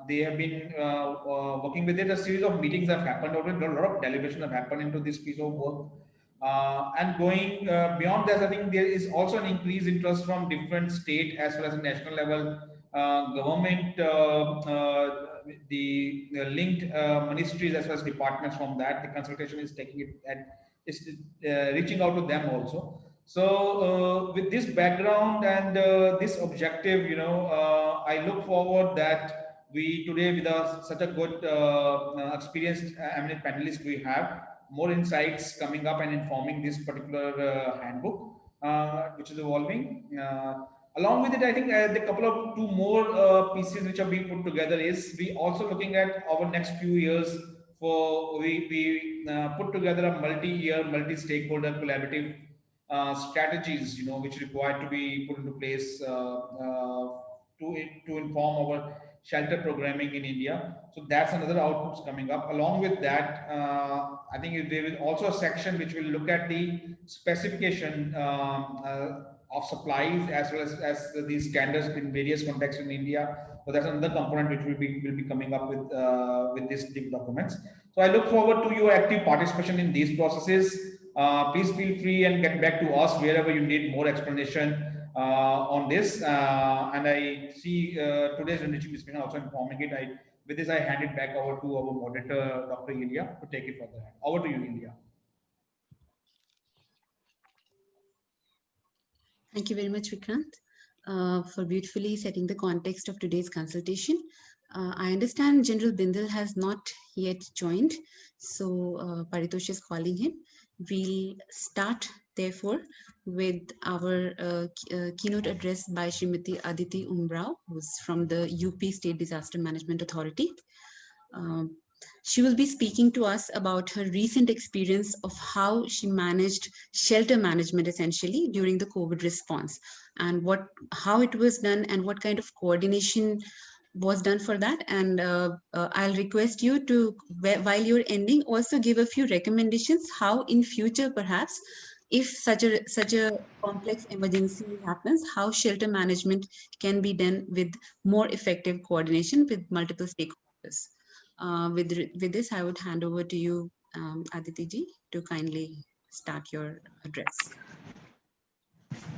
they have been working with it. A series of meetings have happened already. A lot of deliberation have happened into this piece of work. And going beyond that, I think there is also an increased interest from different state as well as national level government, the linked ministries as well as departments from that. The consultation is taking it and is reaching out to them also. So with this background and this objective, I look forward that we today with such a good experienced eminent panelists we have more insights coming up and informing this particular handbook, which is evolving. Along with it, I think the couple of two more pieces which are being put together is we also looking at our next few years for we put together a multi-year, multi-stakeholder collaborative strategies, which require to be put into place to inform our shelter programming in India. So that's another outputs coming up. Along with that, I think there is also a section which will look at the specification of supplies as well as these standards in various contexts in India. So that's another component which will be coming up with these documents. So I look forward to your active participation in these processes. Please feel free and get back to us wherever you need more explanation on this. And I see today's enriching discussion also informing it. With this, I hand it back over to our moderator, Dr. Ilya, to take it further. Over to you, Ilya. Thank you very much, Vikrant, for beautifully setting the context of today's consultation. I understand General Bindal has not yet joined, so Paritosh is calling him. We'll start, therefore, with our keynote address by Srimati Aditi Umrao, who's from the UP State Disaster Management Authority. She will be speaking to us about her recent experience of how she managed shelter management essentially during the COVID response, and how it was done and what kind of coordination was done for that. And I'll request you to, while you're ending, also give a few recommendations how in future perhaps, if such a complex emergency happens, how shelter management can be done with more effective coordination with multiple stakeholders. With this, I would hand over to you, Aditi ji, to kindly start your address.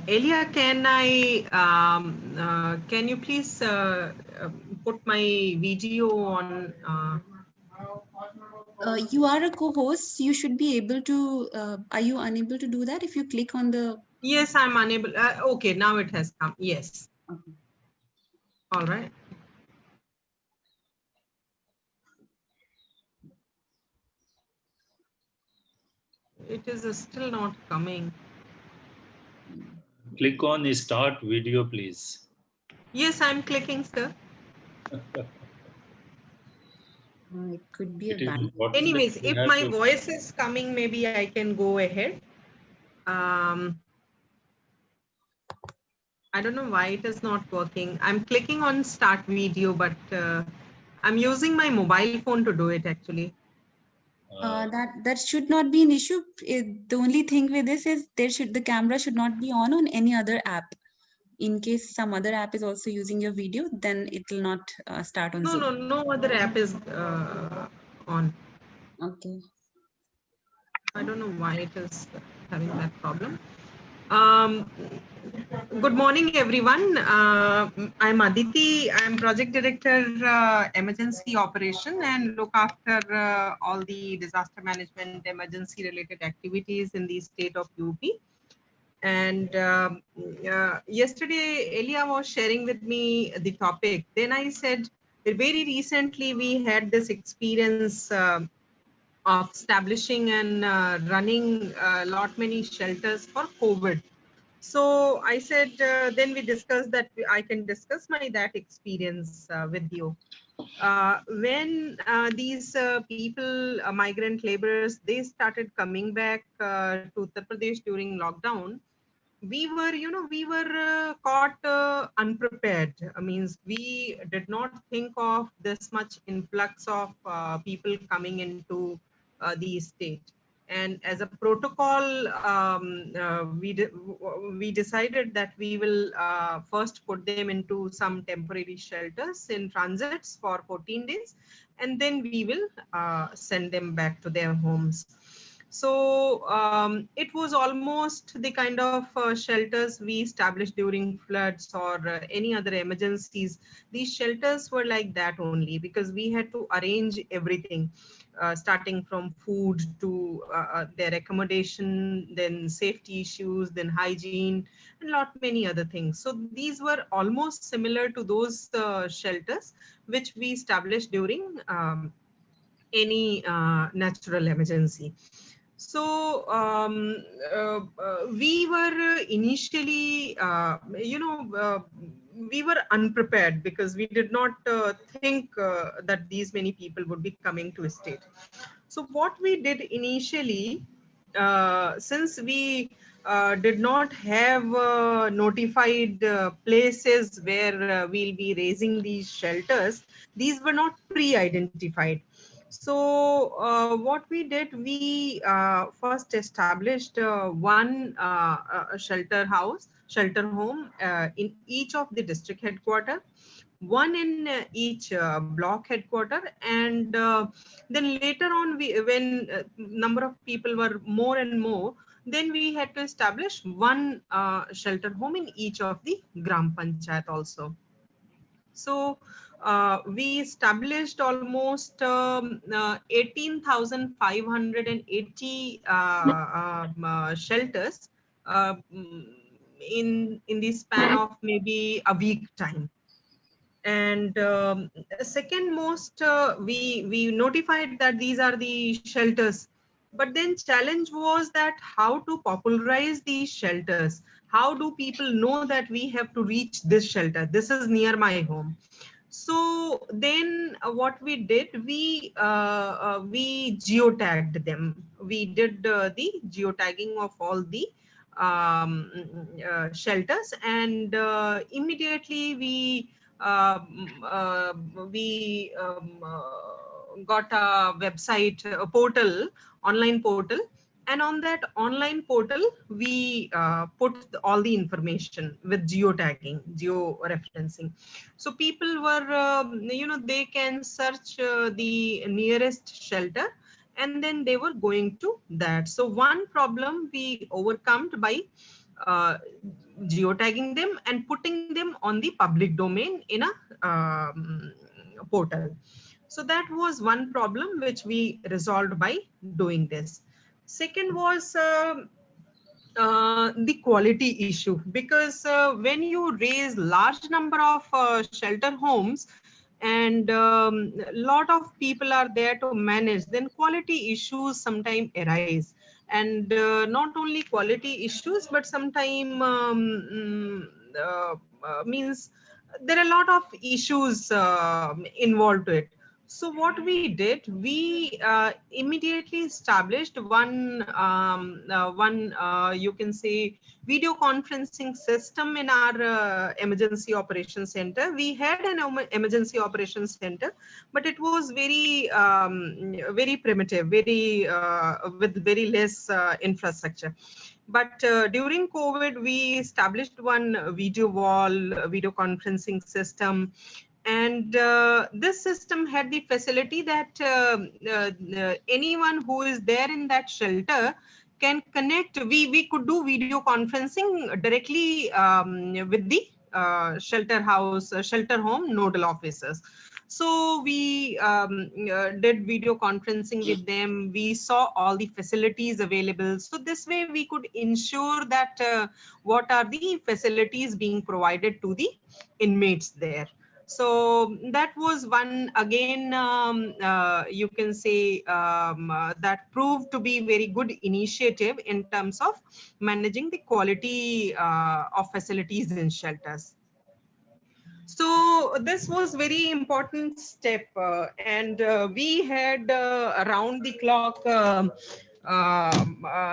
Elia, can you please put my video on? You are a co-host. You should be able to. Are you unable to do that if you click on the? Yes, I'm unable. Okay, now it has come. Yes. Okay. All right. It is still not coming. Click on the start video, please. Yes, I'm clicking, sir. It could be a bad. Anyways, if my voice is coming, maybe I can go ahead. I don't know why it is not working. I'm clicking on start video, but I'm using my mobile phone to do it actually. That should not be an issue. The only thing with this is the camera should not be on any other app. In case some other app is also using your video, then it will not start on Zoom. No other app is on. Okay. I don't know why it is having that problem. Good morning, everyone. I'm Aditi. I'm Project Director, Emergency Operation, and look after all the disaster management, emergency related activities in the state of UP. And yesterday, Elia was sharing with me the topic. Then I said that very recently we had this experience of establishing and running many shelters for COVID. So I said, then we discussed that I can discuss that experience with you. When these people, migrant laborers, they started coming back to Uttar Pradesh during lockdown, we were caught unprepared. Means we did not think of this much influx of people coming into the state. And as a protocol, we decided that we will first put them into some temporary shelters in transits for 14 days, and then we will send them back to their homes. So it was almost the kind of shelters we established during floods or any other emergencies. These shelters were like that only, because we had to arrange everything, starting from food to their accommodation, then safety issues, then hygiene, and lot many other things. So these were almost similar to those shelters which we established during any natural emergency. So we were initially, we were unprepared, because we did not think that these many people would be coming to a state. So what we did initially, since we did not have notified places where we'll be raising these shelters, these were not pre-identified. So what we did, we first established one shelter home in each of the district headquarters, one in each block headquarter, and then later on, when number of people were more and more, then we had to establish one shelter home in each of the gram panchayat also. So we established almost 18,580 shelters in the span of maybe a week time. And second most, we notified that these are the shelters, but then challenge was that how to popularize these shelters. How do people know that we have to reach this shelter? This is near my home. So then what we did, we geotagged them. We did the geotagging of all the shelters, and immediately we got a website, a portal, online portal, and on that online portal we put all the information with geotagging, geo-referencing. So people were, they can search the nearest shelter, and then they were going to that. So one problem we overcome by uh, geotagging them and putting them on the public domain in a portal. So that was one problem which we resolved by doing this. Second was the quality issue, because when you raise large number of shelter homes and lot of people are there to manage, then quality issues sometimes arise. And not only quality issues, but sometimes means there are a lot of issues involved to it. So what we did, we immediately established one you can say video conferencing system in our emergency operations center. We had an emergency operations center, but it was very primitive, very with very less infrastructure. But during COVID, we established one video wall, video conferencing system. And this system had the facility that anyone who is there in that shelter can connect. We could do video conferencing directly with the shelter home nodal officers. So we did video conferencing with them. We saw all the facilities available. So this way we could ensure that what are the facilities being provided to the inmates there. So that was one, again, you can say that proved to be very good initiative in terms of managing the quality of facilities in shelters. So this was very important step, and we had around the clock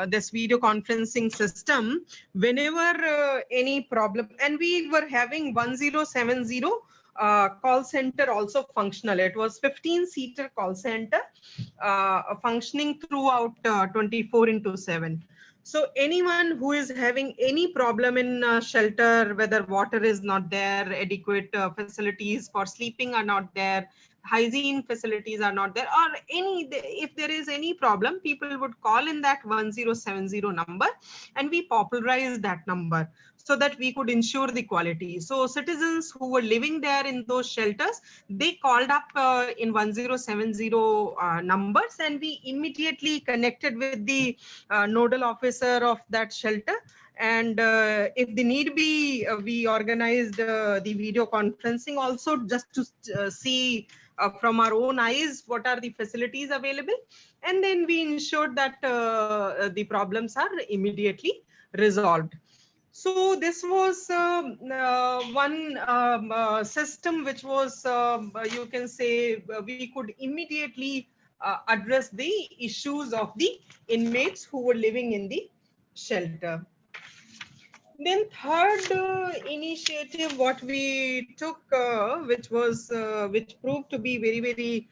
this video conferencing system whenever any problem, and we were having 1070 call center also functional. It was 15-seater call center functioning throughout 24/7. So anyone who is having any problem in shelter, whether water is not there, adequate facilities for sleeping are not there, hygiene facilities are not there, or if there is any problem, people would call in that 1070 number, and we popularized that number so that we could ensure the quality. So citizens who were living there in those shelters, they called up in 1070 numbers, and we immediately connected with the nodal officer of that shelter. And if the need be, we organized the video conferencing also, just to see from our own eyes what are the facilities available. And then we ensured that the problems are immediately resolved. So this was one system which was, you can say, we could immediately address the issues of the inmates who were living in the shelter. Then third initiative what we took, which proved to be very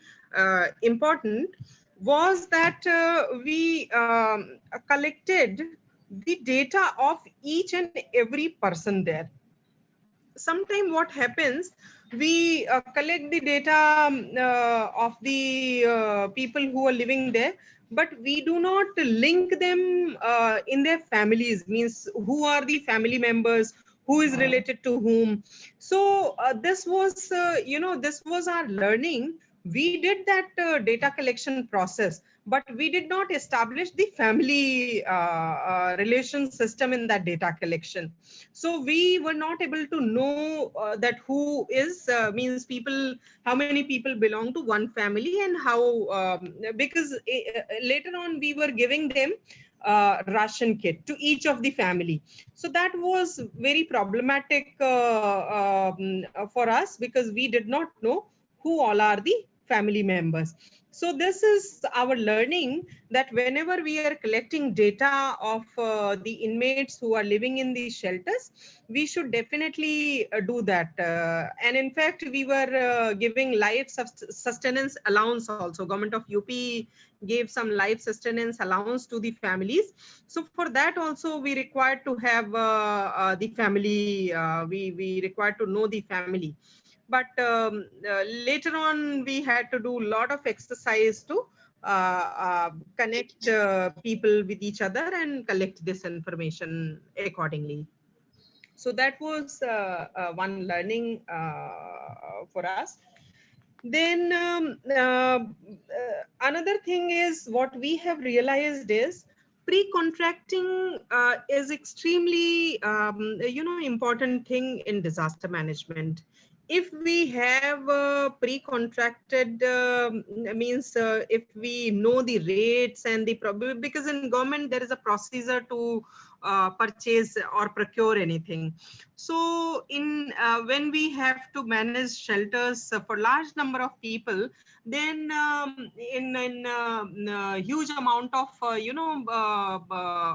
important, was that we collected the data of each and every person there. Sometimes what happens, we collect the data of the people who are living there, but we do not link them in their families, means who are the family members, who is related to whom. So this was, this was our learning. We did that data collection process, but we did not establish the family relation system in that data collection. So we were not able to know that who is, means people, how many people belong to one family, and how, because later on we were giving them ration kit to each of the family. So that was very problematic for us, because we did not know who all are the family members. So this is our learning, that whenever we are collecting data of the inmates who are living in these shelters, we should definitely do that. And in fact, we were giving life sustenance allowance also. Government of UP gave some life sustenance allowance to the families. So for that also, we required to have the family, we required to know the family. But later on, we had to do a lot of exercise to connect people with each other and collect this information accordingly. So that was one learning for us. Then another thing is, what we have realized is, pre-contracting is extremely important thing in disaster management. If we have pre-contracted, means if we know the rates and the probability, because in government there is a procedure to purchase or procure anything. So in when we have to manage shelters for large number of people, then in huge amount of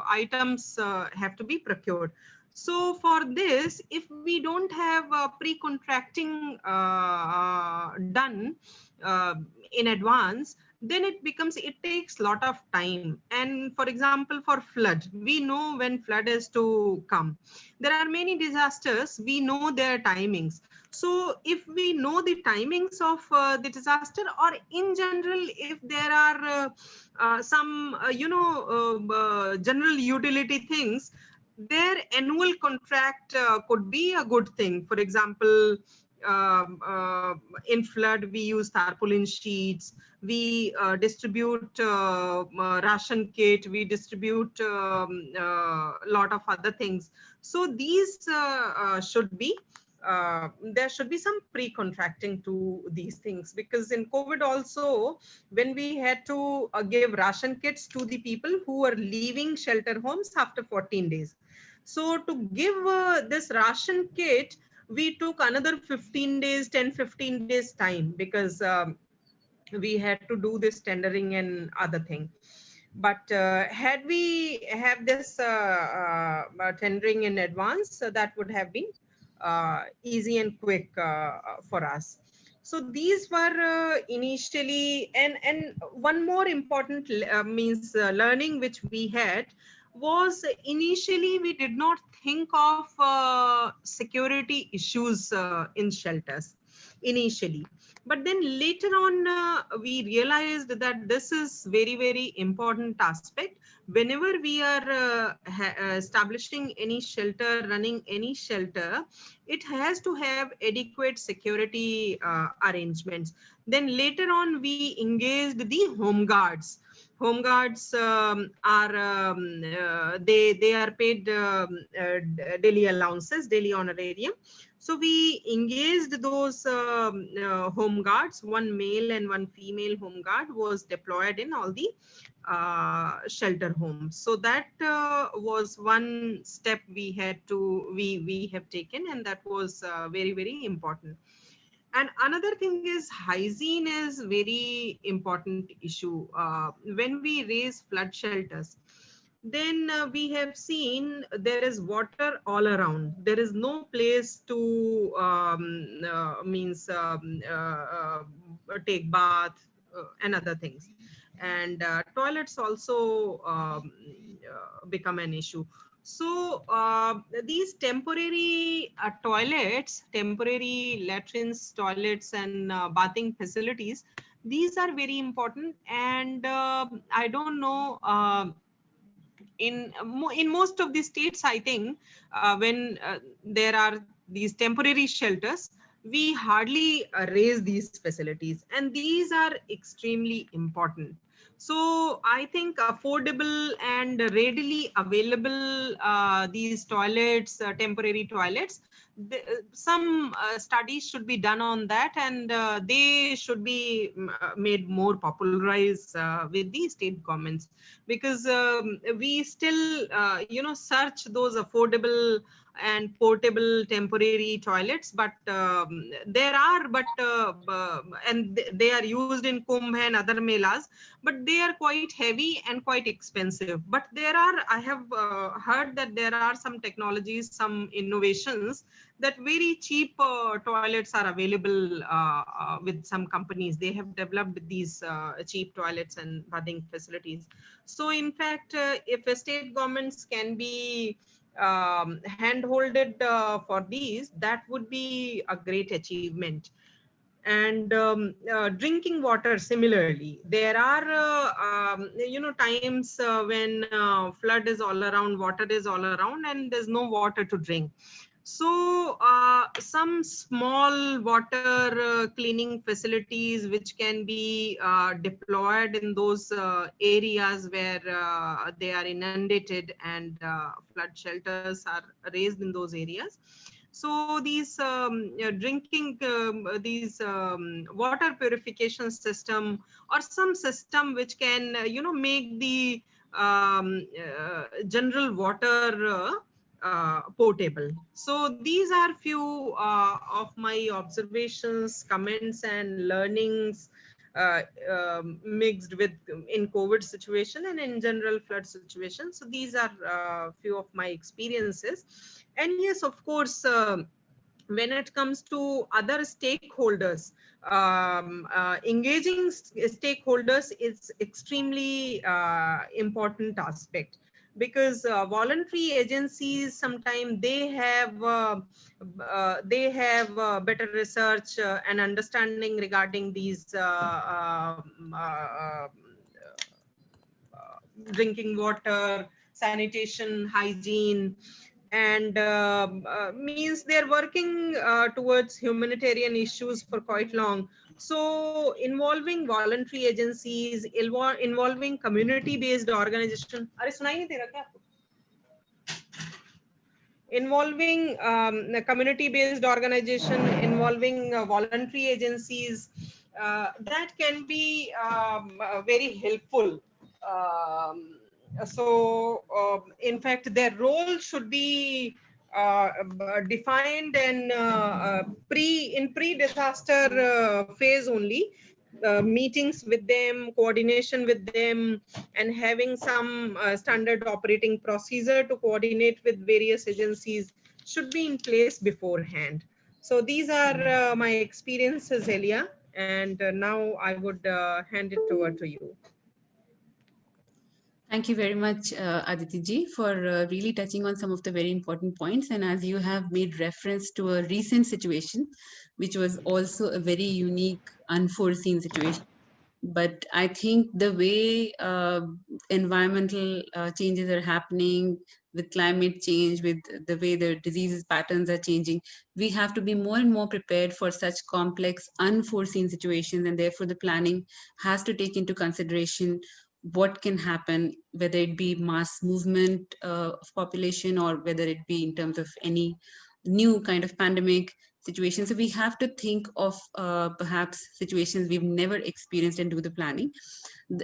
items have to be procured. So for this, if we don't have pre-contracting done in advance, then it takes a lot of time. And for example, for flood, we know when flood is to come. There are many disasters, we know their timings. So if we know the timings of the disaster, or in general, if there are some general utility things, their annual contract could be a good thing. For example, in flood, we use tarpaulin sheets, we distribute ration kit, we distribute a lot of other things. So these should be, there should be some pre-contracting to these things, because in COVID also, when we had to give ration kits to the people who were leaving shelter homes after 14 days. So to give this ration kit, we took another 15 days, 10-15 days time, because we had to do this tendering and other thing. But had we have this tendering in advance, that would have been easy and quick for us. So these were initially, and one more important means learning which we had was initially we did not think of security issues in shelters initially, but then later on we realized that this is very important aspect. Whenever we are establishing any shelter, running any shelter, it has to have adequate security arrangements. Then later on we engaged the home guards. Home guards are they are paid daily allowances, daily honorarium. So we engaged those home guards. One male and one female home guard was deployed in all the shelter homes. So that was one step we have taken, and that was very important. And another thing is hygiene is very important issue. When we raise flood shelters, then we have seen there is water all around. There is no place to take bath and other things. And toilets also become an issue. So these temporary toilets, temporary latrines, toilets, and bathing facilities, these are very important. And I don't know, in most of the states, I think when there are these temporary shelters, we hardly raise these facilities, and these are extremely important. So I think affordable and readily available these toilets, temporary toilets, some studies should be done on that, and they should be made more popularized with the state governments, because we still search those affordable and portable temporary toilets, but they are used in Kumbh and other melas, but they are quite heavy and quite expensive. But I have heard that there are some technologies, some innovations, that very cheap toilets are available with some companies. They have developed these cheap toilets and bathing facilities. So in fact, if state governments can be hand-holded for these, that would be a great achievement. And drinking water, similarly, there are times when flood is all around, water is all around, and there's no water to drink. So some small water cleaning facilities which can be deployed in those areas where they are inundated, and flood shelters are raised in those areas. So these water purification system, or some system which can make the general water portable. So these are few of my observations, comments, and learnings mixed with in COVID situation and in general flood situation. So these are few of my experiences. And yes, of course, when it comes to other stakeholders, engaging stakeholders is extremely important aspect, because voluntary agencies sometimes they have better research and understanding regarding these drinking water, sanitation, hygiene, and means they're working towards humanitarian issues for quite long. So involving voluntary agencies, involving community-based organization. Are सुनाई नहीं दे रहा क्या आपको? Involving the community-based organization, involving voluntary agencies, that can be very helpful. In fact, their role should be defined and in pre-disaster phase only. Meetings with them, coordination with them, and having some standard operating procedure to coordinate with various agencies. should be in place beforehand. So these are my experiences, Elia, and now I would hand it over to you. Thank you very much, Aditi ji, for really touching on some of the very important points. And as you have made reference to a recent situation, which was also a very unique, unforeseen situation. But I think the way environmental changes are happening with climate change, with the way the diseases patterns are changing, we have to be more and more prepared for such complex, unforeseen situations. And therefore, the planning has to take into consideration what can happen, whether it be mass movement of population or whether it be in terms of any new kind of pandemic situation. So we have to think of perhaps situations we've never experienced and do the planning.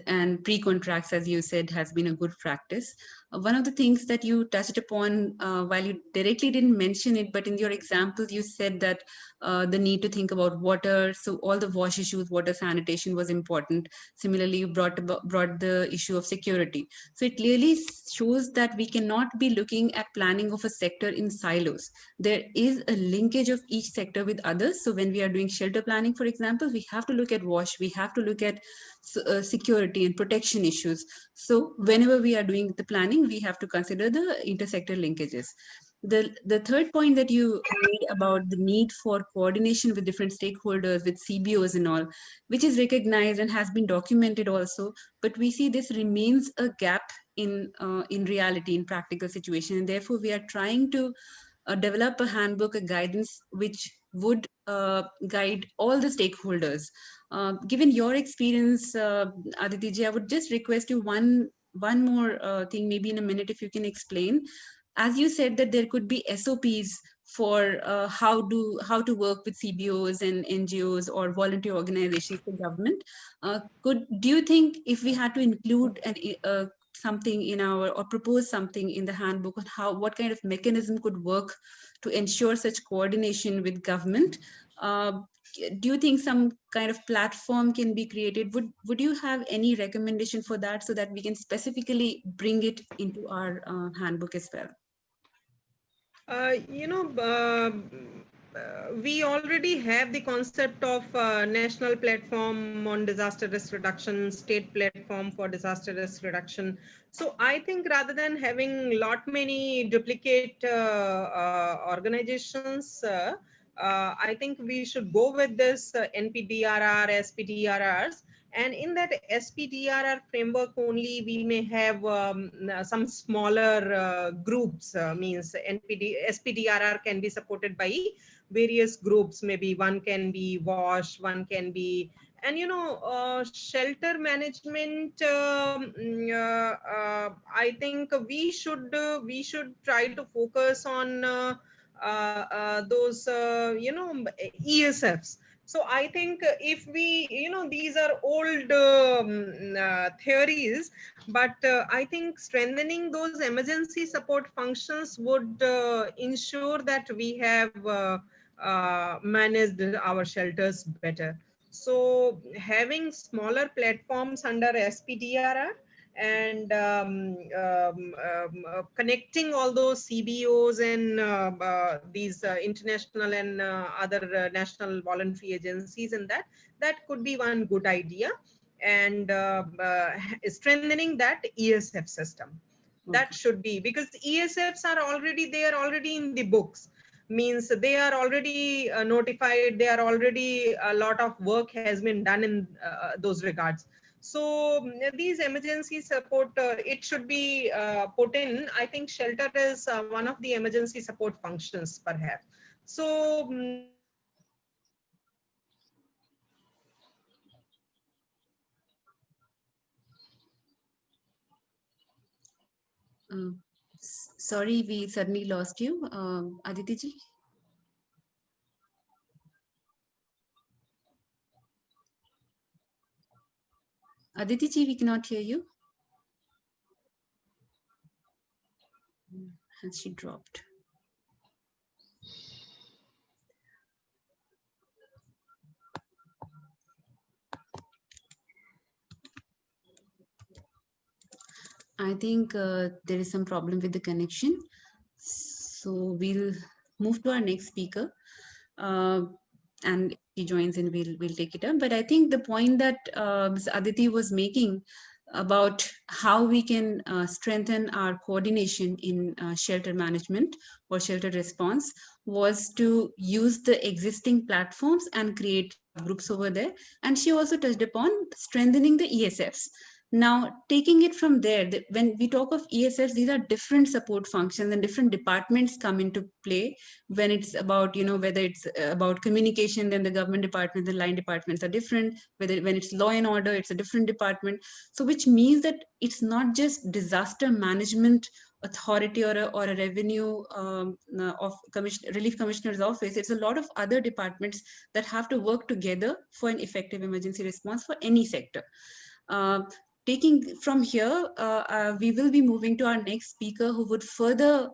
And pre-contracts, as you said, has been a good practice. One of the things that you touched upon, while you directly didn't mention it, but in your examples, you said that the need to think about water. So all the wash issues, water sanitation was important. Similarly, you brought the issue of security. So it clearly shows that we cannot be looking at planning of a sector in silos. There is a linkage of each sector with others. So when we are doing shelter planning, for example, we have to look at wash, we have to look at security and protection issues. So whenever we are doing the planning, we have to consider the intersector linkages. The third point that you made about the need for coordination with different stakeholders, with CBOs and all, which is recognized and has been documented also, but we see this remains a gap in reality, in practical situation, and therefore we are trying to develop a handbook, a guidance which would guide all the stakeholders. Given your experience, Aditi ji, I would just request you one more thing, maybe in a minute, if you can explain. As you said that there could be SOPs for how to work with CBOs and NGOs or volunteer organizations for government. Do you think if we had to include something in our, or propose something in the handbook on what kind of mechanism could work to ensure such coordination with government, do you think some kind of platform can be created? Would you have any recommendation for that, so that we can specifically bring it into our handbook as well? You know, we already have the concept of national platform on disaster risk reduction, state platform for disaster risk reduction. So I think rather than having lot many duplicate organizations, I think we should go with this NPDRR, SPDRRs. And in that SPDRR framework only, we may have some smaller groups, means SPDRR can be supported by various groups. Maybe one can be WASH, one can be, and shelter management. I think we should try to focus on those ESFs. So I think if we, these are old theories, but I think strengthening those emergency support functions would ensure that we have managed our shelters better. So having smaller platforms under SPDRR and connecting all those CBOs and these international and other national voluntary agencies, and that could be one good idea. And strengthening that ESF system, that should be, because ESFs are already there, already in the books, means they are already notified, they are already, a lot of work has been done in those regards. So these emergency support, it should be put in. I think shelter is one of the emergency support functions, perhaps. So Sorry, we suddenly lost you, Aditi ji. Aditi ji, we cannot hear you. Has she dropped? I think there is some problem with the connection. So So we'll move to our next speaker. And if he joins in, we'll take it up. But I think the point that Ms. Aditi was making about how we can strengthen our coordination in shelter management or shelter response was to use the existing platforms and create groups over there. And she also touched upon strengthening the ESFs. Now, taking it from there, when we talk of ESFs, these are different support functions and different departments come into play. When it's about, whether it's about communication, then the government department, the line departments are different. When it's law and order, it's a different department. So which means that it's not just disaster management authority or a revenue of relief commissioner's office. It's a lot of other departments that have to work together for an effective emergency response for any sector. Taking from here, we will be moving to our next speaker, who would further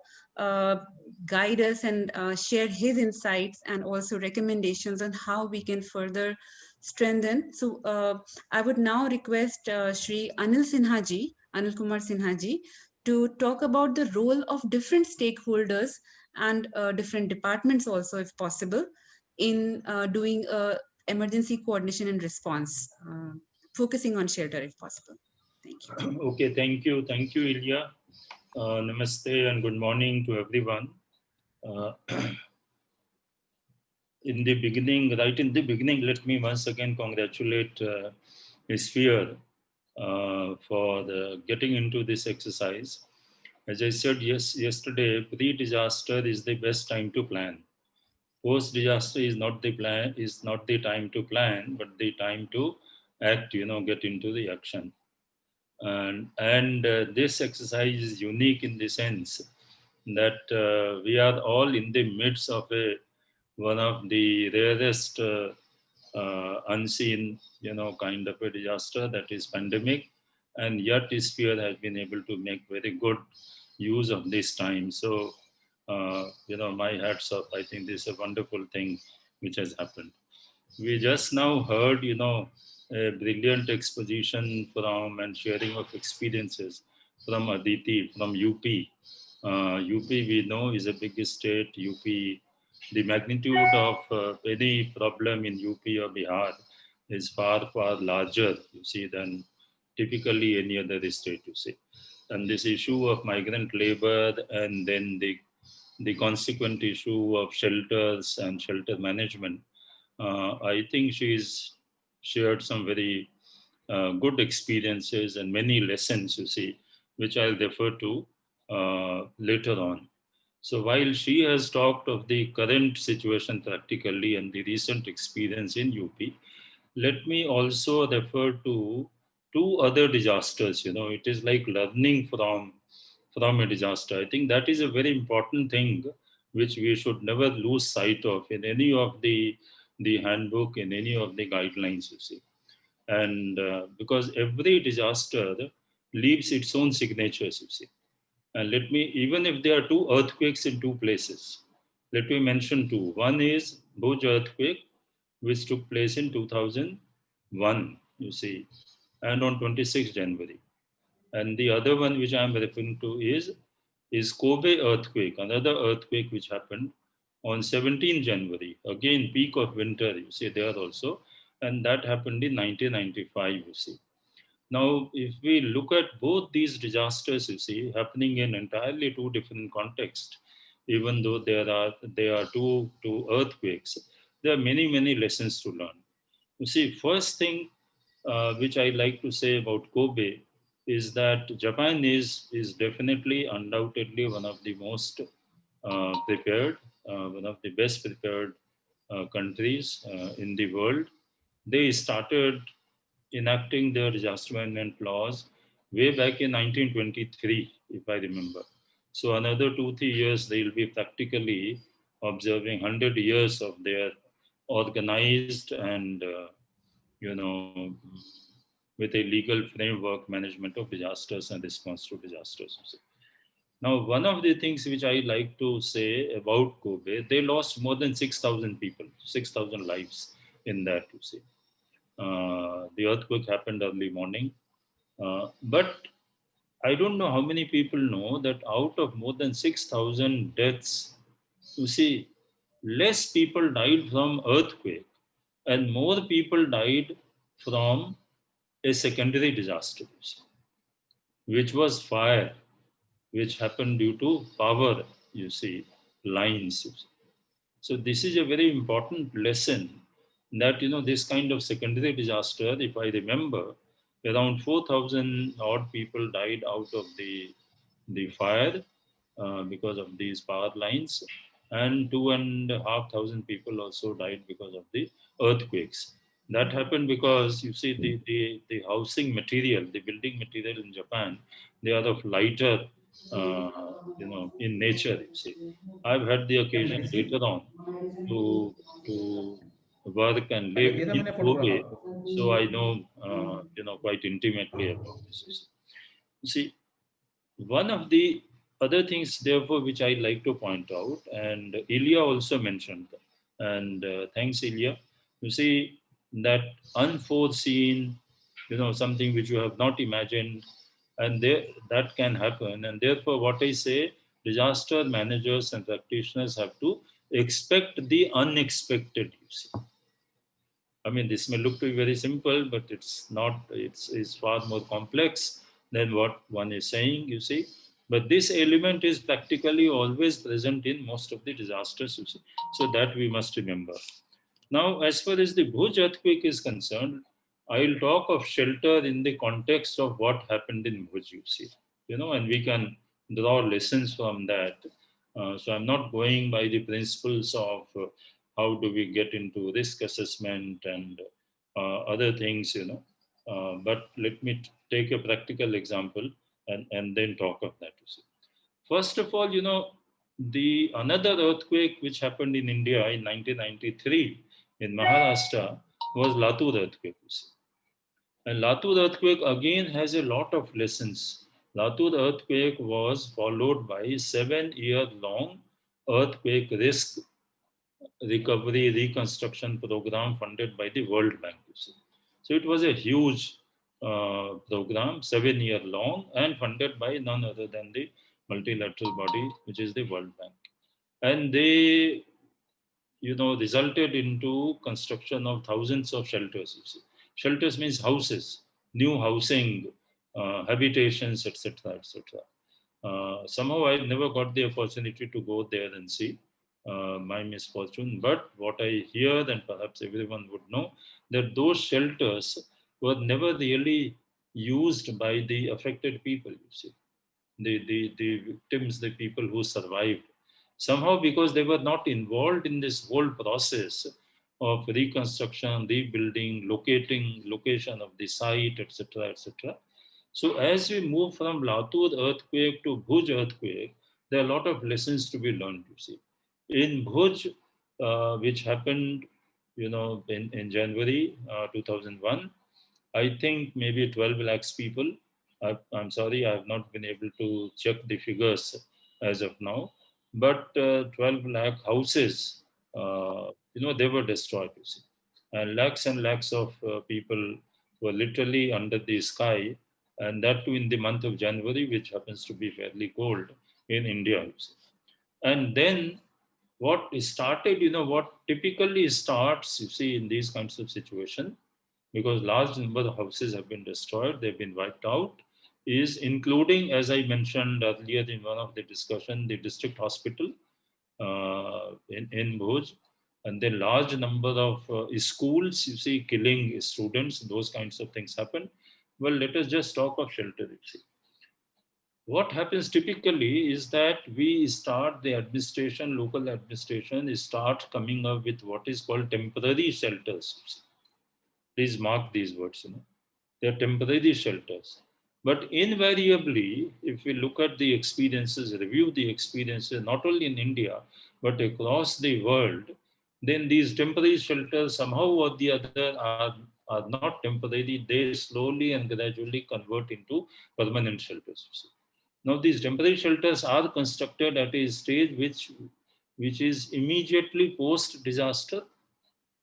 guide us and share his insights and also recommendations on how we can further strengthen. So I would now request Shri Anil Kumar Sinha ji, to talk about the role of different stakeholders and different departments also, if possible, in doing emergency coordination and response, focusing on shelter if possible. Thank you. Okay, thank you. Thank you, Ilya. Namaste and good morning to everyone. Right in the beginning, let me once again congratulate Sphere for getting into this exercise. As I said yesterday, pre-disaster is the best time to plan. Post-disaster is not the time to plan, but the time to act, get into the action. And this exercise is unique in the sense that we are all in the midst of one of the rarest unseen, kind of a disaster, that is pandemic, and yet Sphere has been able to make very good use of this time. So, my hats off. I think this is a wonderful thing which has happened. We just now heard, a brilliant exposition from and sharing of experiences from Aditi from UP. UP, we know, is a big state. UP, the magnitude of any problem in UP or Bihar is far, far larger, than typically any other state, And this issue of migrant labor and then the consequent issue of shelters and shelter management, I think she's shared some very good experiences and many lessons, which I'll refer to later on. So while she has talked of the current situation practically and the recent experience in UP, let me also refer to two other disasters. It is like learning from a disaster. I think that is a very important thing which we should never lose sight of in any of the handbook, in any of the guidelines, And because every disaster leaves its own signatures, And let me, even if there are two earthquakes in two places, let me mention two. One is Bhuj earthquake, which took place in 2001, and on 26 January. And the other one which I am referring to is Kobe earthquake, another earthquake which happened on 17 January, again peak of winter, there also, and that happened in 1995, Now, if we look at both these disasters, happening in entirely two different contexts, even though they are two earthquakes, there are many, many lessons to learn. First thing which I like to say about Kobe is that Japan is definitely, undoubtedly, one of the most prepared, one of the best prepared countries in the world. They started enacting their disaster management laws way back in 1923, if I remember. So another 2-3 years, they will be practically observing 100 years of their organized and with a legal framework management of disasters and response to disasters. Now, one of the things which I like to say about Kobe, they lost more than 6,000 people, 6,000 lives in that, the earthquake happened early morning. But I don't know how many people know that out of more than 6,000 deaths, you see, less people died from earthquake and more people died from a secondary disaster, which was fire, which happened due to power, you see, lines. So this is a very important lesson that, this kind of secondary disaster, if I remember, around 4,000 odd people died out of the fire because of these power lines, and 2,500 people also died because of the earthquakes. That happened because, you see, the housing material, the building material in Japan, they are of lighter, in nature. You see, I've had the occasion later on to work and live in Kobe, so I know, quite intimately about this. You see, one of the other things, therefore, which I like to point out, and Ilya also mentioned, and thanks, Ilya. You see, that unforeseen, something which you have not imagined, and that can happen. And therefore, what I say, disaster managers and practitioners have to expect the unexpected, you see. I mean, this may look to be very simple, but it's not, it's far more complex than what one is saying, you see. But this element is practically always present in most of the disasters, you see. So that we must remember. Now, as far as the Bhuj earthquake is concerned, I'll talk of shelter in the context of what happened in Bhuj, you see. And we can draw lessons from that. So I'm not going by the principles of how do we get into risk assessment and other things, but let me take a practical example and then talk of that. You see. First of all, the another earthquake which happened in India in 1993 in Maharashtra was Latur earthquake. You see. And Latur earthquake again has a lot of lessons. Latur earthquake was followed by 7-year long earthquake risk recovery reconstruction program funded by the World Bank. You see. So it was a huge program, 7-year long, and funded by none other than the multilateral body, which is the World Bank. And they, resulted into construction of thousands of shelters. You see. Shelters means houses, new housing, habitations, etc., etc. Somehow I never got the opportunity to go there and see, my misfortune. But what I hear, and perhaps everyone would know, that those shelters were never really used by the affected people, you see. The victims, the people who survived. Somehow, because they were not involved in this whole process of reconstruction, rebuilding, location of the site, etc., etc. So as we move from Latur earthquake to Bhuj earthquake, there are a lot of lessons to be learned, you see. In Bhuj, which happened, in January 2001, I think maybe 12 lakhs people. I'm sorry, I have not been able to check the figures as of now, but 12 lakh houses, they were destroyed, you see. And lakhs of people were literally under the sky, and that too in the month of January, which happens to be fairly cold in India. You see. And then what started, what typically starts, you see, in these kinds of situations, because large number of houses have been destroyed, they've been wiped out, is including, as I mentioned earlier in one of the discussion, the district hospital in Bhuj, and then large number of schools, you see, killing students, those kinds of things happen. Well, let us just talk of shelter, you see. What happens typically is that we start the administration, local administration, start coming up with what is called temporary shelters. Please mark these words, They're temporary shelters. But invariably, if we look at the experiences, review the experiences, not only in India, but across the world, then these temporary shelters somehow or the other are not temporary. They slowly and gradually convert into permanent shelters. Now, these temporary shelters are constructed at a stage which is immediately post-disaster.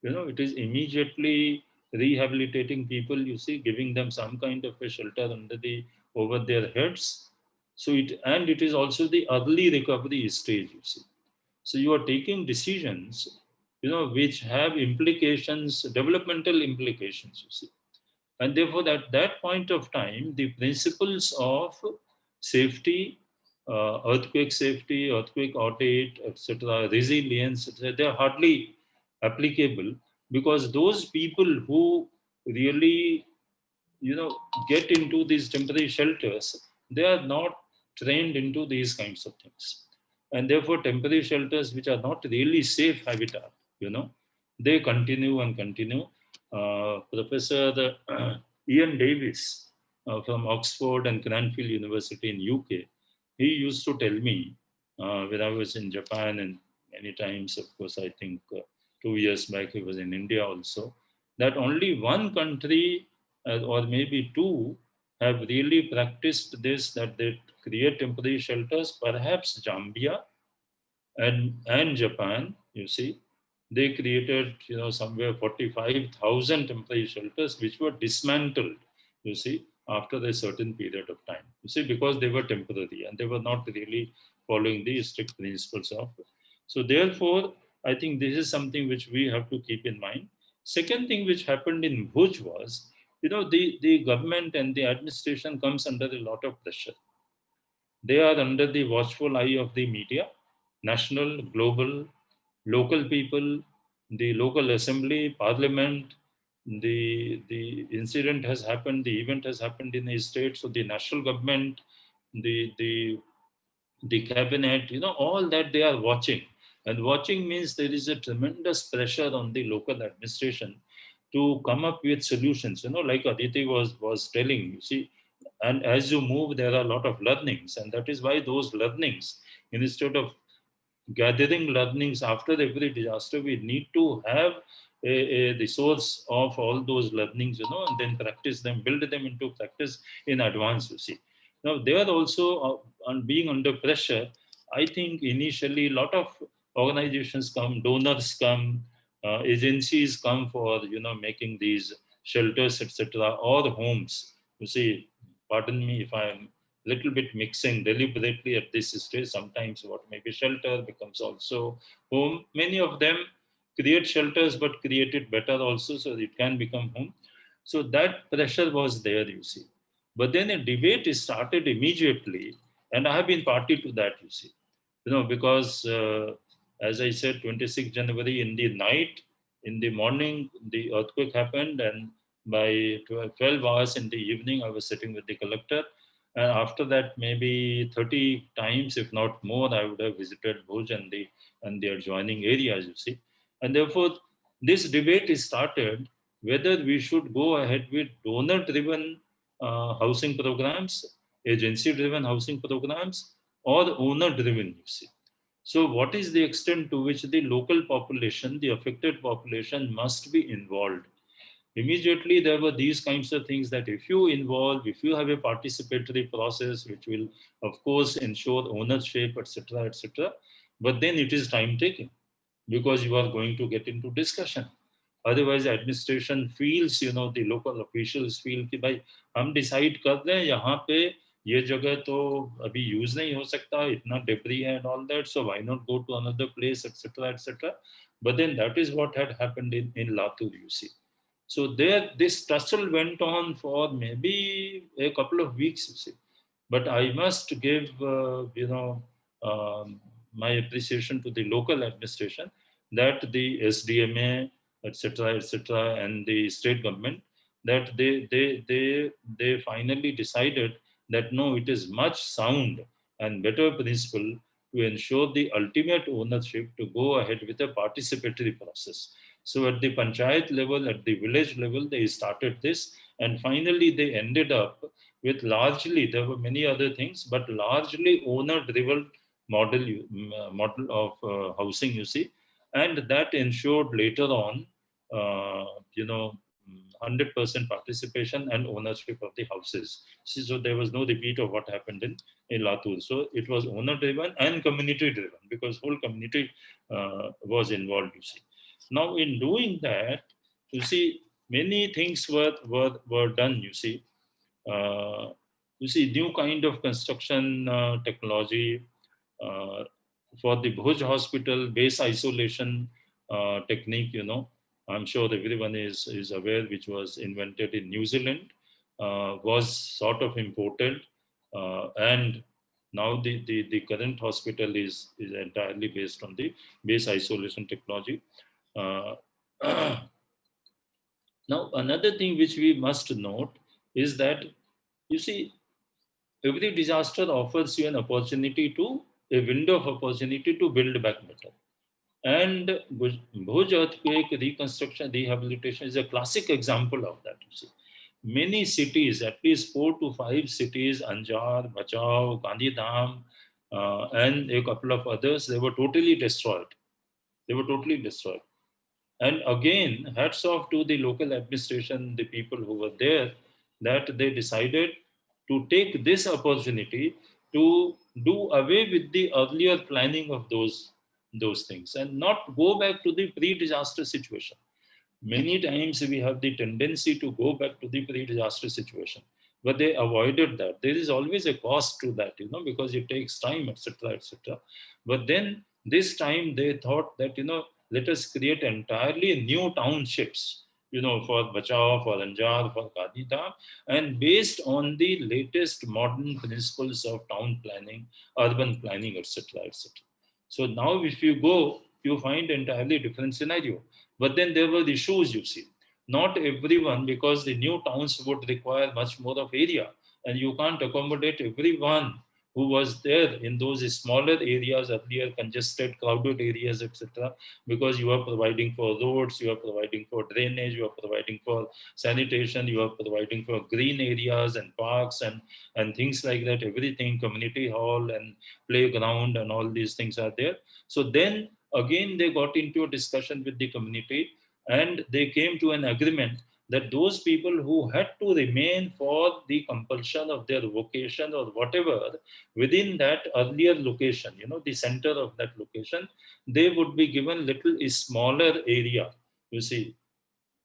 It is immediately rehabilitating people, you see, giving them some kind of a shelter over their heads. So it is also the early recovery stage, you see. So you are taking decisions, which have implications, developmental implications, you see. And therefore, at that point of time, the principles of safety, earthquake safety, earthquake audit, etc., resilience, etc., they are hardly applicable, because those people who really, get into these temporary shelters, they are not trained into these kinds of things. And therefore, temporary shelters, which are not really safe habitat, they continue and continue. Professor Ian Davis from Oxford and Cranfield University in UK, he used to tell me when I was in Japan, and many times, of course, I think 2 years back he was in India also, that only one country or maybe two have really practiced this, that they create temporary shelters, perhaps Zambia and Japan, you see. They created, somewhere 45,000 temporary shelters, which were dismantled, you see, after a certain period of time. You see, because they were temporary and they were not really following the strict principles of. So therefore, I think this is something which we have to keep in mind. Second thing which happened in Bhuj was, the government and the administration comes under a lot of pressure. They are under the watchful eye of the media, national, global, local people, the local assembly, parliament. The incident has happened, the event has happened in a state, so the national government, the the the cabinet, all that they are watching. And watching means there is a tremendous pressure on the local administration to come up with solutions, like Aditi was telling, you see. And as you move, there are a lot of learnings, and that is why those learnings, instead of gathering learnings after every disaster, we need to have a resource of all those learnings, and then practice them, build them into practice in advance, you see. Now, they are also on being under pressure. I think initially a lot of organizations come, donors come, agencies come for, making these shelters, etc., or homes. You see, pardon me if I am little bit mixing deliberately at this stage. Sometimes what may be shelter becomes also home. Many of them create shelters, but create it better also, so it can become home. So that pressure was there, you see. But then a debate is started immediately, and I have been party to that, you see. Because as I said, 26th January in the night, in the morning, the earthquake happened, and by 12 hours in the evening, I was sitting with the collector. And after that, maybe 30 times, if not more, I would have visited Bhuj and the adjoining areas, you see. And therefore, this debate is started whether we should go ahead with donor-driven housing programs, agency-driven housing programs, or owner-driven, you see. So what is the extent to which the local population, the affected population, must be involved? Immediately there were these kinds of things, that if you involve, if you have a participatory process, which will of course ensure ownership, etc., etc., but then it is time taking, because you are going to get into discussion. Otherwise administration feels, the local officials feel कि भाई हम decide कर रहे हैं यहाँ पे, ये जगह तो अभी use नहीं हो सकता, इतना debris है and all that, so why not go to another place, etc., etc. But then that is what had happened in Latur, you see. So there, this tussle went on for maybe a couple of weeks, you see. But I must give, my appreciation to the local administration, that the SDMA, etc., etc., and the state government, that they finally decided that no, it is much sound and better principle to ensure the ultimate ownership, to go ahead with a participatory process. So at the panchayat level, at the village level, they started this, and finally they ended up with largely, there were many other things, but largely owner-driven model of housing, you see, and that ensured later on, 100% participation and ownership of the houses. See, so there was no repeat of what happened in Latur. So it was owner-driven and community-driven, because whole community was involved, you see. Now, in doing that, you see, many things were done, you see. New kind of construction technology uh, for the Bhuj hospital, base isolation technique, I'm sure everyone is aware, which was invented in New Zealand, was sort of imported, and now the current hospital is entirely based on the base isolation technology. Uh, Now, another thing which we must note is that, you see, every disaster offers you an opportunity to, a window of opportunity to build back better. And Bhuj earthquake reconstruction rehabilitation is a classic example of that. You see, many cities, at least 4 to 5 cities, Anjar, Bachao, Gandhidham, and a couple of others, they were totally destroyed. They were totally destroyed. And again, hats off to the local administration, the people who were there, that they decided to take this opportunity to do away with the earlier planning of those things and not go back to the pre-disaster situation. Many times we have the tendency to go back to the pre-disaster situation, but they avoided that. There is always a cost to that, because it takes time, etc., etc. But then this time they thought that, let us create entirely new townships, for Bachao, for Anjar, for Kadita, and based on the latest modern principles of town planning, urban planning, etc., etc. So now if you go, you find entirely different scenario. But then there were issues, you see. Not everyone, because the new towns would require much more of area, and you can't accommodate everyone who was there in those smaller areas, earlier congested, crowded areas, etc. Because you are providing for roads, you are providing for drainage, you are providing for sanitation, you are providing for green areas and parks and things like that. Everything, community hall and playground and all these things are there. So then again they got into a discussion with the community, and they came to an agreement that those people who had to remain for the compulsion of their vocation or whatever within that earlier location, the center of that location, they would be given little smaller area, you see,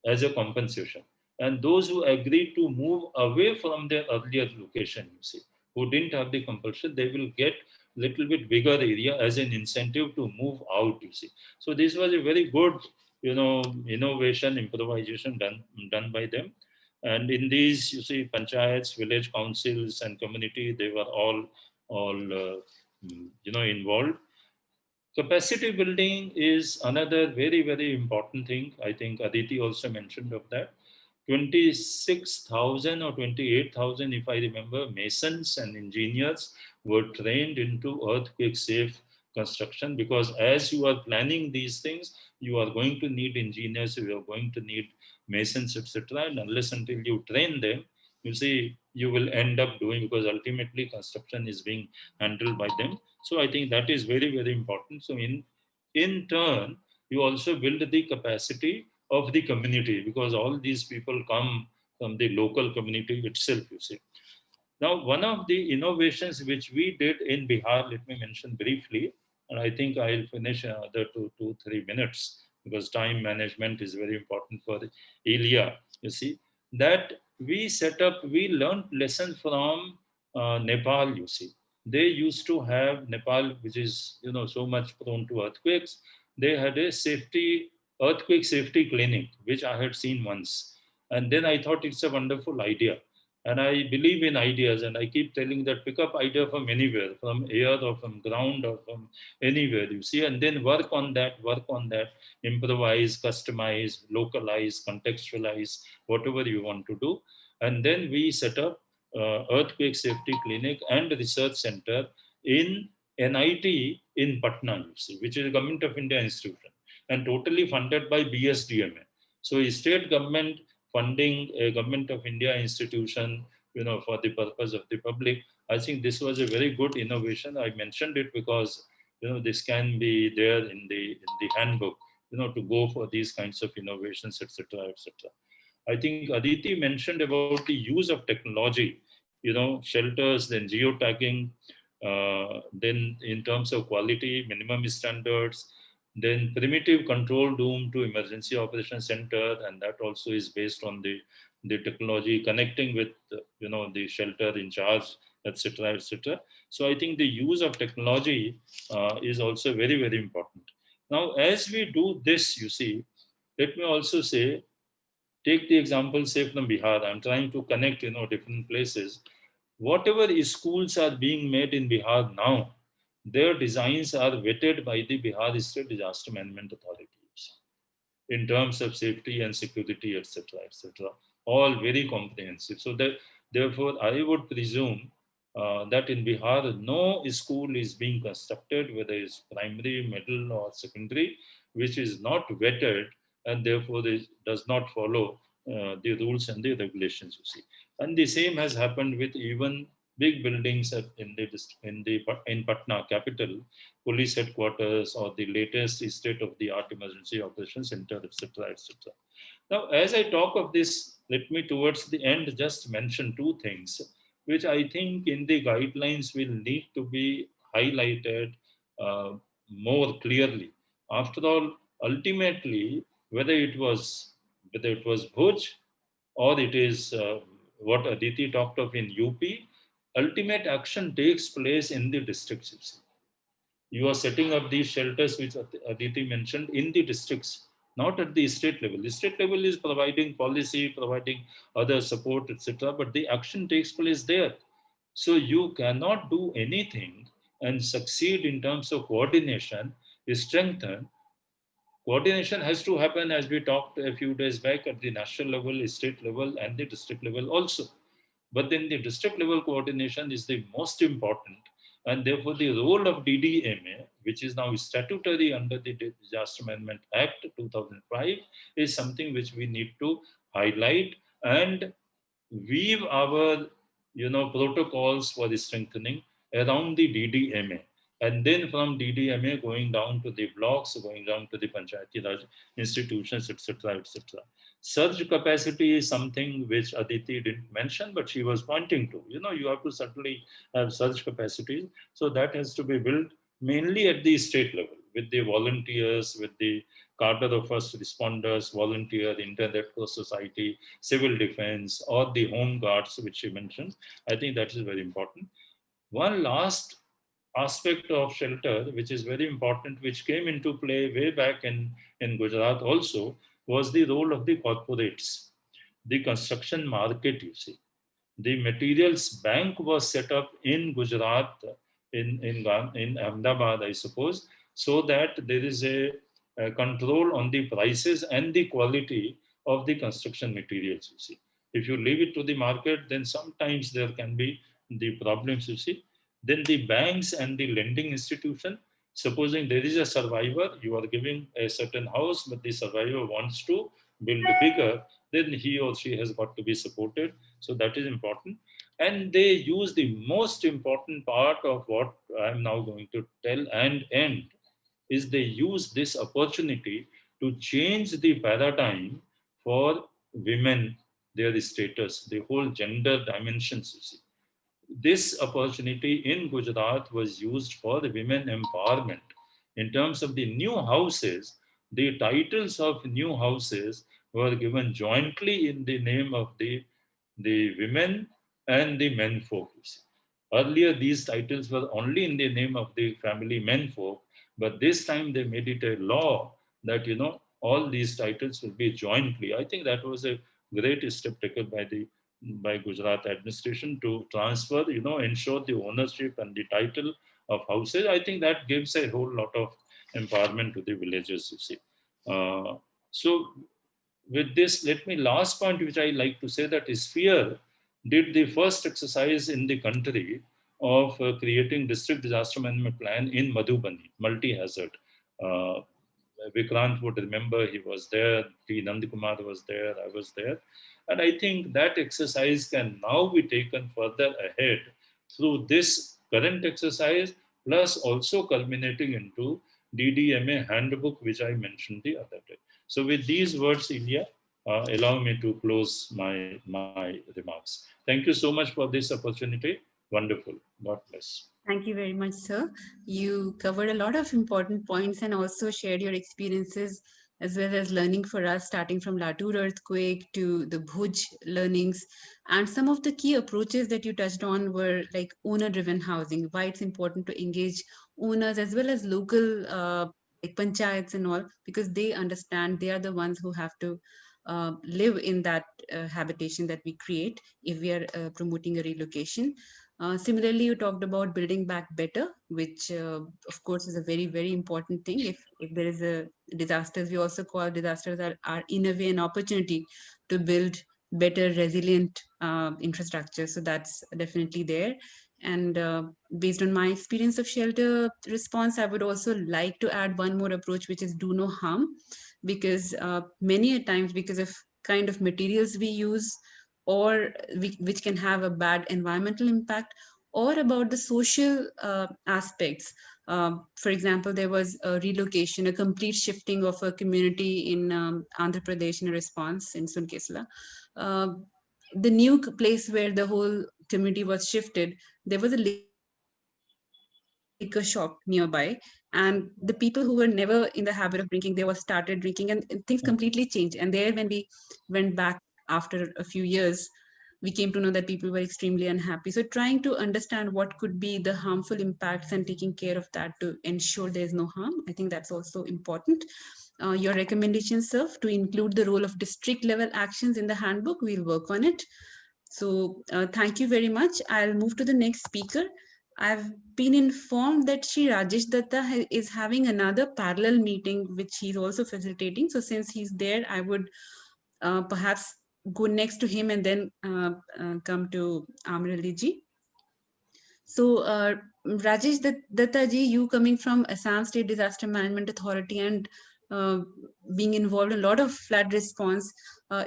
as a compensation. And those who agreed to move away from their earlier location, you see, who didn't have the compulsion, they will get little bit bigger area as an incentive to move out, you see. So this was a very good, innovation, improvisation done by them. And in these, you see, panchayats, village councils, and community, they were all involved. Capacity building is another very, very important thing. I think Aditi also mentioned of that. 26,000 or 28,000, if I remember, masons and engineers were trained into earthquake safe construction, because as you are planning these things, you are going to need engineers, you are going to need masons, etc. And unless until you train them, you see, you will end up doing, because ultimately construction is being handled by them. So I think that is very, very important. So in turn, you also build the capacity of the community, because all these people come from the local community itself, you see. Now, one of the innovations which we did in Bihar, let me mention briefly, and I think I'll finish another 3 minutes, because time management is very important for Elia. You see, that we learned lessons from Nepal, you see. They used to have, Nepal, which is, so much prone to earthquakes, they had a earthquake safety clinic, which I had seen once. And then I thought it's a wonderful idea, and I believe in ideas, and I keep telling that pick up idea from anywhere, from air or from ground or from anywhere, you see, and then work on that, improvise, customize, localize, contextualize, whatever you want to do. And then we set up earthquake safety clinic and research center in NIT in Patna, you see, which is a Government of India institution and totally funded by BSDMA. So state government funding a Government of India institution, for the purpose of the public. I think this was a very good innovation. I mentioned it because, this can be there in the handbook, to go for these kinds of innovations, etc., etc. I think Aditi mentioned about the use of technology, shelters, then geotagging, then in terms of quality, minimum standards, Then primitive control room to emergency operations center, and that also is based on the technology connecting with the shelter in charge, etc., etc. So I think the use of technology is also very, very important. Now, as we do this, you see, let me also say, take the example, say from Bihar. I'm trying to connect, different places. Whatever schools are being made in Bihar now, their designs are vetted by the Bihar State Disaster Management Authorities in terms of safety and security, etc., etc. All very comprehensive. So that therefore, I would presume that in Bihar, no school is being constructed, whether it's primary, middle, or secondary, which is not vetted and therefore it does not follow the rules and the regulations. You see, and the same has happened with even big buildings in Patna capital, police headquarters, or the latest state-of-the-art emergency operations center, etc., etc. Now, as I talk of this, let me towards the end just mention two things, which I think in the guidelines will need to be highlighted uh, more clearly. After all, ultimately, whether it was Bhuj or it is what Aditi talked of in UP, ultimate action takes place in the districts. You are setting up these shelters which Aditi mentioned in the districts, not at the state level. The state level is providing policy, providing other support, etc. But the action takes place there. So you cannot do anything and succeed in terms of coordination, strengthen. Coordination has to happen, as we talked a few days back, at the national level, state level, and the district level also. But then the district level coordination is the most important. And therefore, the role of DDMA, which is now statutory under the Disaster Management Act 2005, is something which we need to highlight and weave our protocols for the strengthening around the DDMA. And then from DDMA going down to the blocks, going down to the Panchayati Raj institutions, etc., etc. Surge capacity is something which Aditi didn't mention, but she was pointing to. You have to certainly have surge capacities. So that has to be built mainly at the state level with the volunteers, with the cadre of first responders, volunteer, Internet for Society, civil defense, or the home guards, which she mentioned. I think that is very important. One last aspect of shelter, which is very important, which came into play way back in Gujarat also, was the role of the corporates, the construction market, you see. The materials bank was set up in Gujarat, in Ahmedabad, I suppose, so that there is a control on the prices and the quality of the construction materials, you see. If you leave it to the market, then sometimes there can be the problems, you see. Then the banks and the lending institution, supposing there is a survivor, you are giving a certain house, but the survivor wants to build bigger, then he or she has got to be supported. So that is important. And they use the most important part of what I'm now going to tell and end is they use this opportunity to change the paradigm for women, their status, the whole gender dimensions, you see. This opportunity in Gujarat was used for the women empowerment. In terms of the new houses, the titles of new houses were given jointly in the name of the women and the men folk. Earlier, these titles were only in the name of the family men folk, but this time they made it a law that all these titles will be jointly. I think that was a great step taken by Gujarat administration to transfer, ensure the ownership and the title of houses. I think that gives a whole lot of empowerment to the villagers, you see. So with this, let me last point, which I like to say, that Sphere did the first exercise in the country of creating district disaster management plan in Madhubani, multi-hazard. Uh, Vikrant would remember, he was there, T. Nandakumar was there, I was there. And I think that exercise can now be taken further ahead through this current exercise, plus also culminating into DDMA handbook, which I mentioned the other day. So with these words, Ilya, allow me to close my remarks. Thank you so much for this opportunity. Wonderful. God bless. Thank you very much, sir. You covered a lot of important points and also shared your experiences as well as learning for us, starting from Latur earthquake to the Bhuj learnings. And some of the key approaches that you touched on were like owner-driven housing, why it's important to engage owners as well as local like panchayats and all, because they understand, they are the ones who have to live in that habitation that we create if we are promoting a relocation. Similarly, you talked about building back better, which of course is a very, very important thing. If there is a disasters, we also call disasters are in a way an opportunity to build better, resilient infrastructure. So that's definitely there. And based on my experience of shelter response, I would also like to add one more approach, which is do no harm, because many a times because of kind of materials we use or which can have a bad environmental impact, or about the social aspects. For example, there was a relocation, a complete shifting of a community in Andhra Pradesh in a response in Sunkesla. Uh, the new place where the whole community was shifted, there was a liquor shop nearby, and the people who were never in the habit of drinking, they all started drinking, and things completely changed. And there, when we went back after a few years, we came to know that people were extremely unhappy. So trying to understand what could be the harmful impacts and taking care of that to ensure there is no harm, I think that's also important. Your recommendations, sir, to include the role of district level actions in the handbook, we'll work on it. So thank you very much. I'll move to the next speaker. I've been informed that Sri Rajesh Datta is having another parallel meeting, which he's also facilitating. So since he's there, I would perhaps go next to him and then come to Amrali ji. So, Rajesh Datta ji, you coming from Assam State Disaster Management Authority and uh, being involved in a lot of flood response,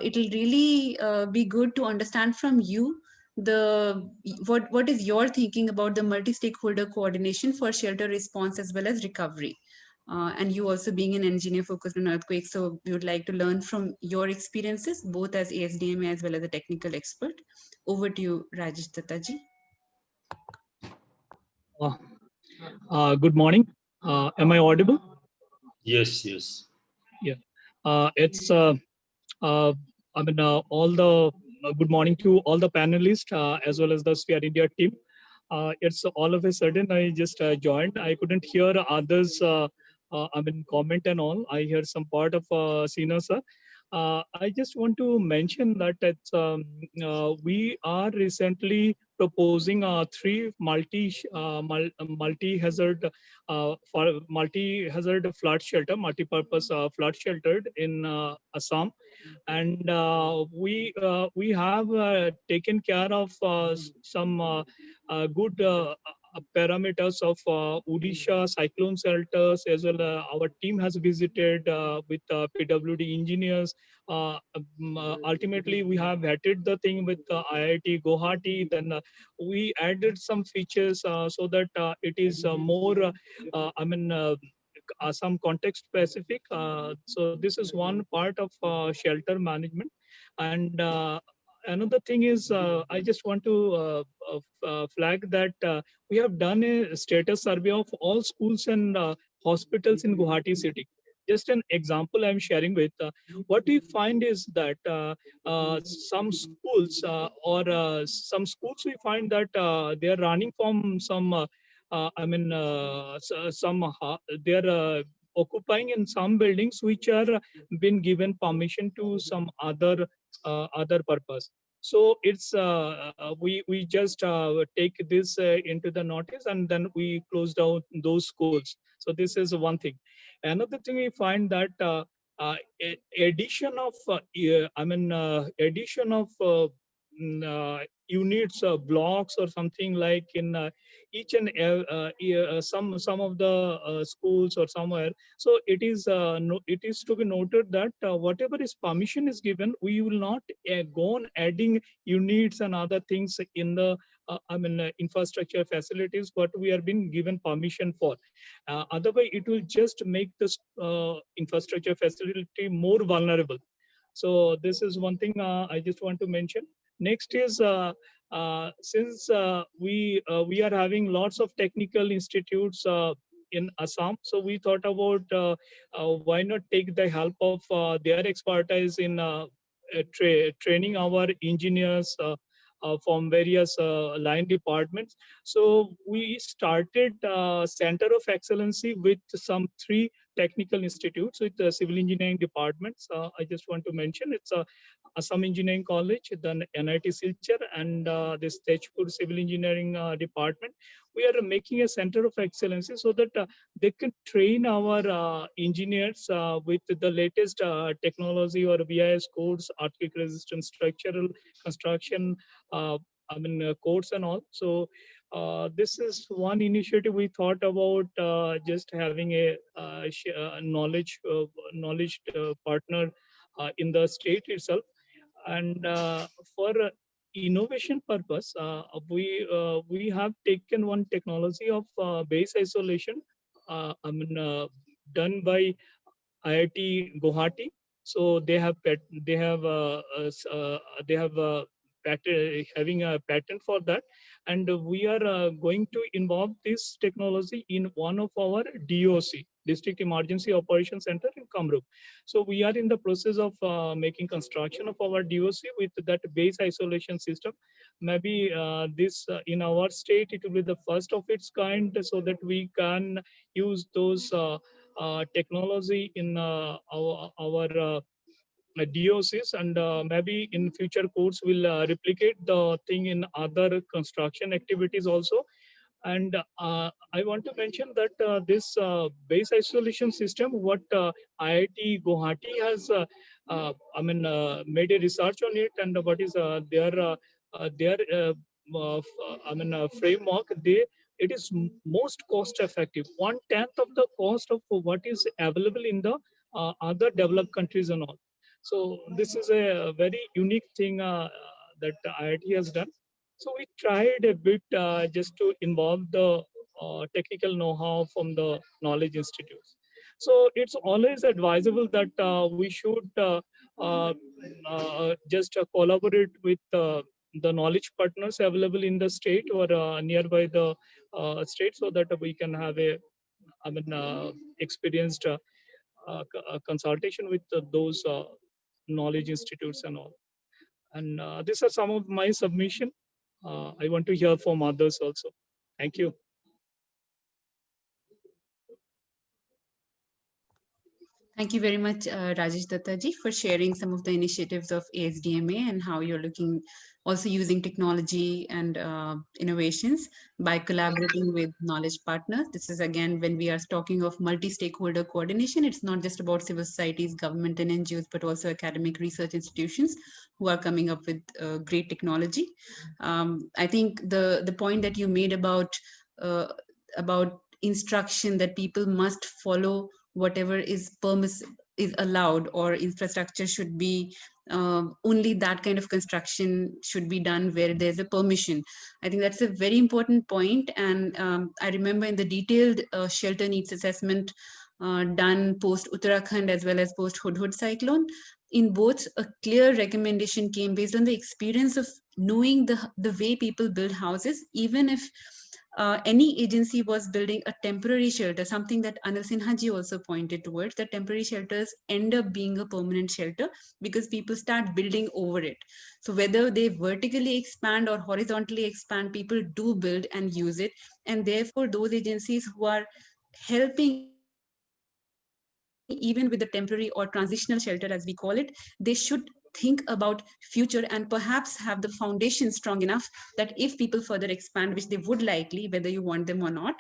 it'll really be good to understand from you the what is your thinking about the multi-stakeholder coordination for shelter response as well as recovery. And you also being an engineer focused on earthquakes, so we would like to learn from your experiences, both as ASDMA as well as a technical expert. Over to you, Rajesh Datta ji. Good morning. Am I audible? Yes, yes. Yeah. It's I mean all the good morning to all the panelists as well as the Sphere India team. It's all of a sudden I just joined. I couldn't hear others. I mean comment and all. I heard some part of Sina sir. I just want to mention that it's, we are recently proposing three multi-hazard for multi-hazard flood shelter, multi-purpose flood sheltered in Assam, and we have taken care of some good parameters of Odisha cyclone shelters as well. Our team has visited with PWD engineers. Ultimately, we have vetted the thing with IIT Guwahati. Then we added some features so that it is more, I mean, some context specific. So this is one part of shelter management. And another thing is, I just want to flag that we have done a status survey of all schools and hospitals in Guwahati city. Just an example I'm sharing with. What we find is that some schools some schools we find that they are running from some I mean some they're occupying in some buildings which are been given permission to some other purpose. So it's we just take this into the notice and then we close down those schools. So this is one thing. Another thing we find that addition of addition of units, blocks or something like in each and some of the schools or somewhere. So it is it is to be noted that whatever is permission is given, we will not go on adding units and other things in the infrastructure facilities what we are being given permission for. Otherwise, it will just make this infrastructure facility more vulnerable. So this is one thing I just want to mention. Next is since we are having lots of technical institutes in Assam, so we thought about why not take the help of their expertise in training our engineers from various line departments. So we started Center of Excellency with some 3 technical institutes with civil engineering departments. I just want to mention it's Assam Engineering College, then NIT Silchar, and this Tejpur Civil Engineering Department. We are making a center of excellency so that they can train our engineers with the latest technology or BIS codes, earthquake resistant structural construction, codes and all. So this is one initiative we thought about, just having a knowledge partner in the state itself. And for innovation purpose, we have taken one technology of base isolation, done by IIT Guwahati. So they have having a patent for that, and we are going to involve this technology in one of our DOC, District Emergency Operations Center in Kamrup. So we are in the process of making construction of our DOC with that base isolation system. Maybe this in our state it will be the first of its kind, so that we can use those technology in our DOCs, and maybe in future courts will replicate the thing in other construction activities also. And I want to mention that this base isolation system, what IIT Guwahati has, made a research on it, and what is their framework. It is most cost effective, 1/10 of the cost of what is available in the other developed countries and all. So this is a very unique thing that IIT has done. So we tried a bit just to involve the technical know-how from the knowledge institutes. So it's always advisable that we should just collaborate with the knowledge partners available in the state or nearby the state, so that we can have a experienced consultation with those knowledge institutes and all. And these are some of my submission. I want to hear from others also. Thank you. Thank you very much, Rajesh Dattaji, for sharing some of the initiatives of ASDMA and how you're looking, also using technology and innovations by collaborating with knowledge partners. This is again, when we are talking of multi-stakeholder coordination, it's not just about civil societies, government and NGOs, but also academic research institutions who are coming up with great technology. I think the point that you made about instruction that people must follow whatever is is allowed, or infrastructure should be only that kind of construction should be done where there's a permission. I think that's a very important point. And I remember in the detailed shelter needs assessment done post Uttarakhand as well as post Hudhud cyclone, in both a clear recommendation came based on the experience of knowing the way people build houses. Even if any agency was building a temporary shelter, something that Anil Sinha ji also pointed towards, that temporary shelters end up being a permanent shelter because people start building over it. So whether they vertically expand or horizontally expand, people do build and use it. And therefore, those agencies who are helping even with the temporary or transitional shelter, as we call it, they should think about future and perhaps have the foundation strong enough that if people further expand, which they would likely, whether you want them or not,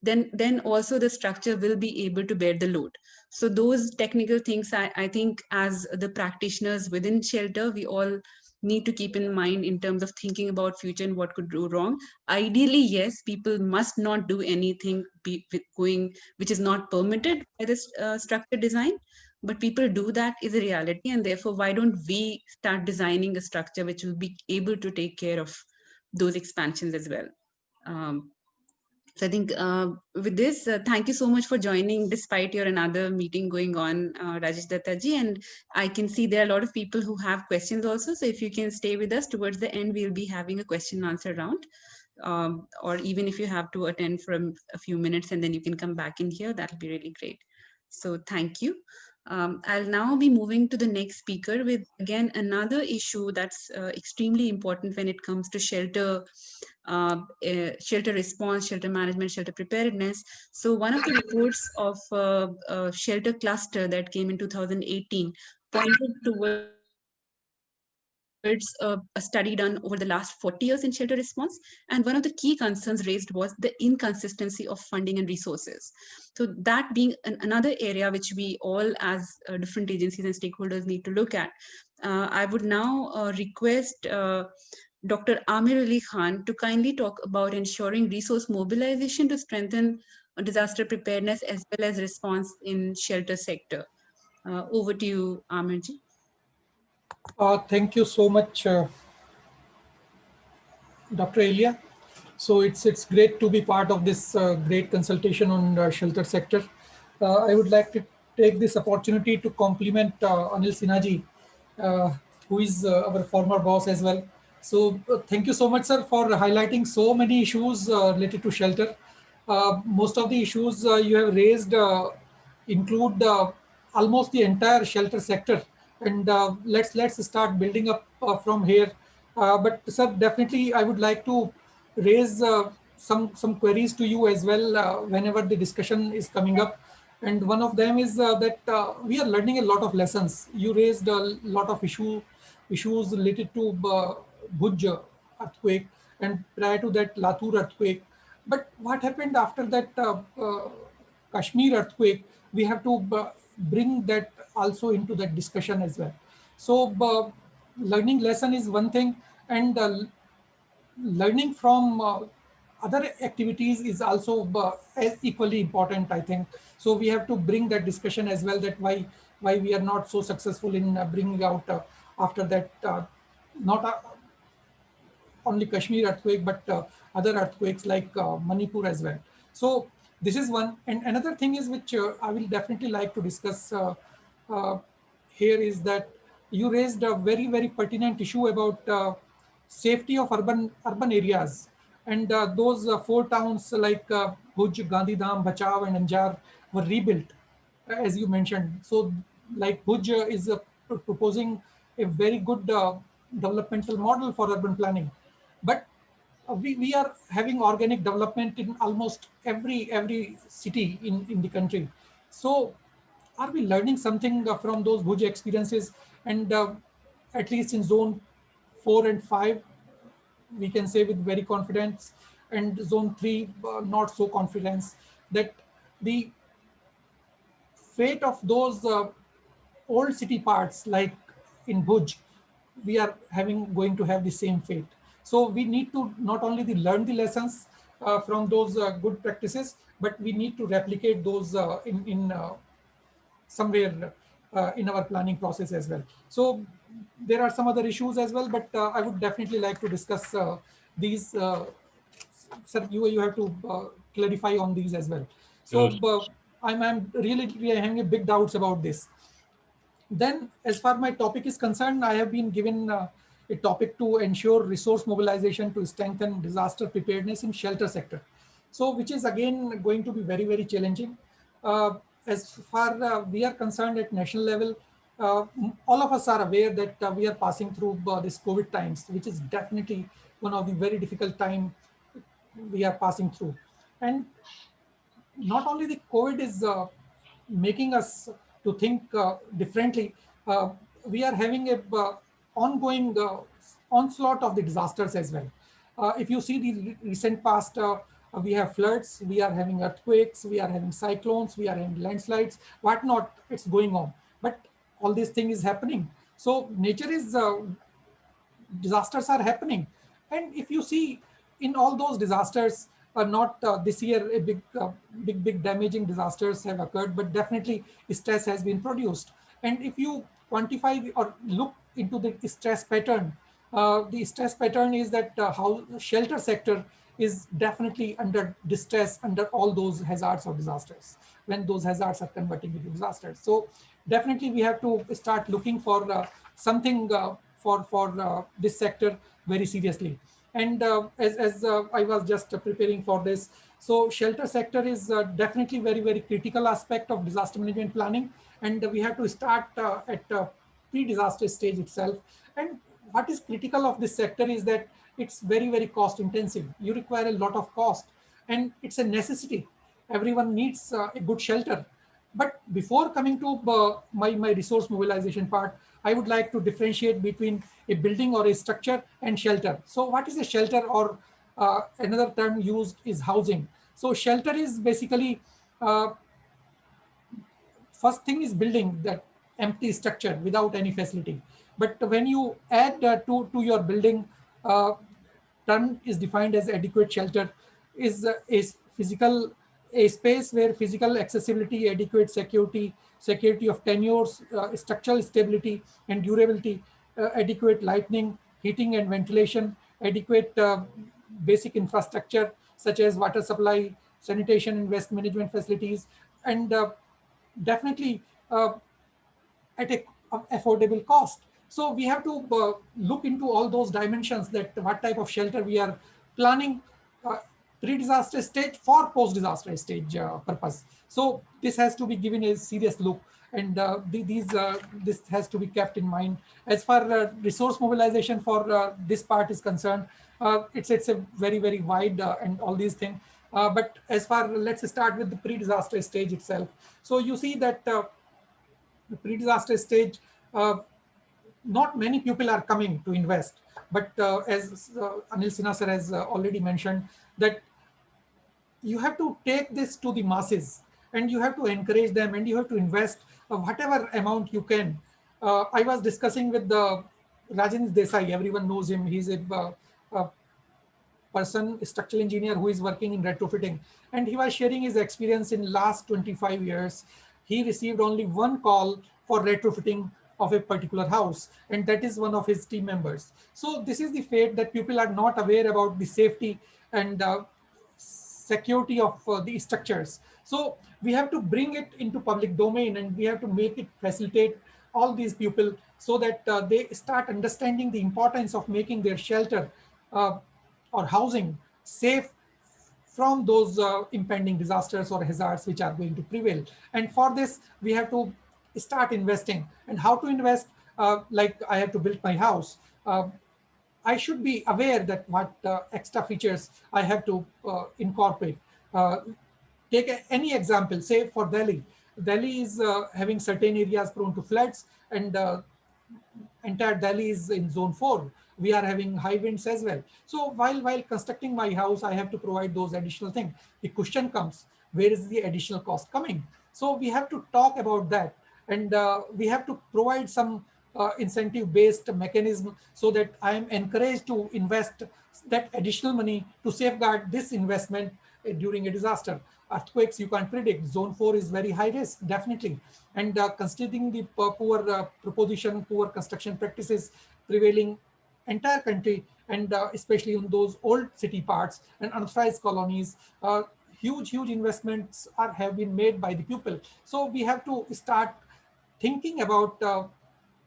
then also the structure will be able to bear the load. So those technical things, I think as the practitioners within shelter, we all need to keep in mind in terms of thinking about future and what could go wrong. Ideally, yes, people must not do anything which is not permitted by this structure design, but people do, that is a reality. And therefore, why don't we start designing a structure which will be able to take care of those expansions as well? So I think with this, thank you so much for joining despite your another meeting going on, Rajesh Dattaji. And I can see there are a lot of people who have questions also. So if you can stay with us towards the end, we'll be having a question and answer round. Or even if you have to attend for a few minutes and then you can come back in here, that'll be really great. So thank you. I'll now be moving to the next speaker with again another issue that's extremely important when it comes to shelter response, shelter management, shelter preparedness. So one of the reports of shelter cluster that came in 2018 pointed towards a study done over the last 40 years in shelter response. And one of the key concerns raised was the inconsistency of funding and resources. So that being another area which we all as different agencies and stakeholders need to look at. I would now request Dr. Amir Ali Khan to kindly talk about ensuring resource mobilization to strengthen disaster preparedness as well as response in shelter sector. Over to you, Amirji. Thank you so much, Dr. Elia. So it's great to be part of this great consultation on shelter sector. I would like to take this opportunity to compliment Anil Sinhaji, who is our former boss as well. So thank you so much, sir, for highlighting so many issues related to shelter. Most of the issues you have raised include almost the entire shelter sector, and let's start building up from here. But sir, definitely I would like to raise some queries to you as well whenever the discussion is coming up. And one of them is that we are learning a lot of lessons. You raised a lot of issues related to Bhuj earthquake, and prior to that Latur earthquake. But what happened after that Kashmir earthquake? We have to bring that also into that discussion as well. So learning lesson is one thing, and learning from other activities is also as equally important, I think. So we have to bring that discussion as well, that why we are not so successful in bringing out after that not only Kashmir earthquake, but other earthquakes like Manipur as well. So this is one. And another thing is which I will definitely like to discuss uh, here is that you raised a very, very pertinent issue about safety of urban areas. And those four towns like Bhuj, Gandhidham, Bachau, and Anjar were rebuilt, as you mentioned. So, like Bhuj is proposing a very good developmental model for urban planning, but we are having organic development in almost every city in the country. So, are we learning something from those Bhuj experiences? And at least in zone 4 and 5, we can say with very confidence, and zone 3 not so confidence, that the fate of those old city parts like in Bhuj, we are going to have the same fate. So we need to not only learn the lessons from those good practices, but we need to replicate those in somewhere in our planning process as well. So there are some other issues as well, but I would definitely like to discuss these. Sir, you have to clarify on these as well. So Sure. I'm really having a big doubts about this. Then, as far my topic is concerned, I have been given a topic to ensure resource mobilization to strengthen disaster preparedness in shelter sector. So, which is again going to be very, very challenging. As far we are concerned at national level, all of us are aware that we are passing through this COVID times, which is definitely one of the very difficult time we are passing through. And not only the COVID is making us to think differently, we are having a ongoing onslaught of the disasters as well. If you see the recent past, we have floods, we are having earthquakes, we are having cyclones, we are having landslides, whatnot, it's going on. But all these things is happening. So nature is disasters are happening. And if you see in all those disasters, not this year a big damaging disasters have occurred, but definitely stress has been produced. And if you quantify or look into the stress pattern, the stress pattern is that how shelter sector is definitely under distress under all those hazards or disasters, when those hazards are converting into disasters. So definitely we have to start looking for something for this sector very seriously. And as I was just preparing for this, so shelter sector is definitely very critical aspect of disaster management planning, and we have to start at pre-disaster stage itself. And what is critical of this sector is that it's very cost intensive. You require a lot of cost, and it's a necessity. Everyone needs a good shelter. But before coming to my resource mobilization part, I would like to differentiate between a building or a structure and shelter. So what is a shelter, or another term used is housing. So shelter is basically, first thing is building that empty structure without any facility. But when you add to your building, uh, term is defined as adequate shelter, is physical, a space where physical accessibility, adequate security, security of tenures, structural stability and durability, adequate lighting, heating and ventilation, adequate basic infrastructure such as water supply, sanitation and waste management facilities, and definitely at a affordable cost. So we have to look into all those dimensions, that what type of shelter we are planning uh, pre-disaster stage for post-disaster stage purpose. So this has to be given a serious look, and this has to be kept in mind. As far resource mobilization for this part is concerned, it's a very wide and all these things. But as far, let's start with the pre-disaster stage itself. So you see that the pre-disaster stage, uh, not many people are coming to invest. But as Anil Sinha sir has already mentioned, that you have to take this to the masses, and you have to encourage them, and you have to invest whatever amount you can. I was discussing with the Rajendra Desai, everyone knows him. He's a person, structural engineer who is working in retrofitting, and he was sharing his experience in last 25 years. He received only one call for retrofitting of a particular house, and that is one of his team members. So this is the fate, that people are not aware about the safety and security of the structures. So we have to bring it into public domain, and we have to make it facilitate all these people, so that they start understanding the importance of making their shelter uh, or housing safe from those impending disasters or hazards which are going to prevail. And for this, we have to start investing. And how to invest? Like, I have to build my house. I should be aware that what extra features I have to incorporate. Uh, Take any example, say for Delhi. Delhi is having certain areas prone to floods, and entire Delhi is in zone 4. We are having high winds as well. So while constructing my house, I have to provide those additional things. The question comes, where is the additional cost coming? So we have to talk about that, and we have to provide some incentive based mechanism, so that I am encouraged to invest that additional money to safeguard this investment during a disaster. Earthquakes you can't predict. Zone 4 is very high risk, definitely. And considering the poor proposition, poor construction practices prevailing entire country, and especially in those old city parts and unauthorized colonies, huge investments have been made by the people. So we have to start thinking about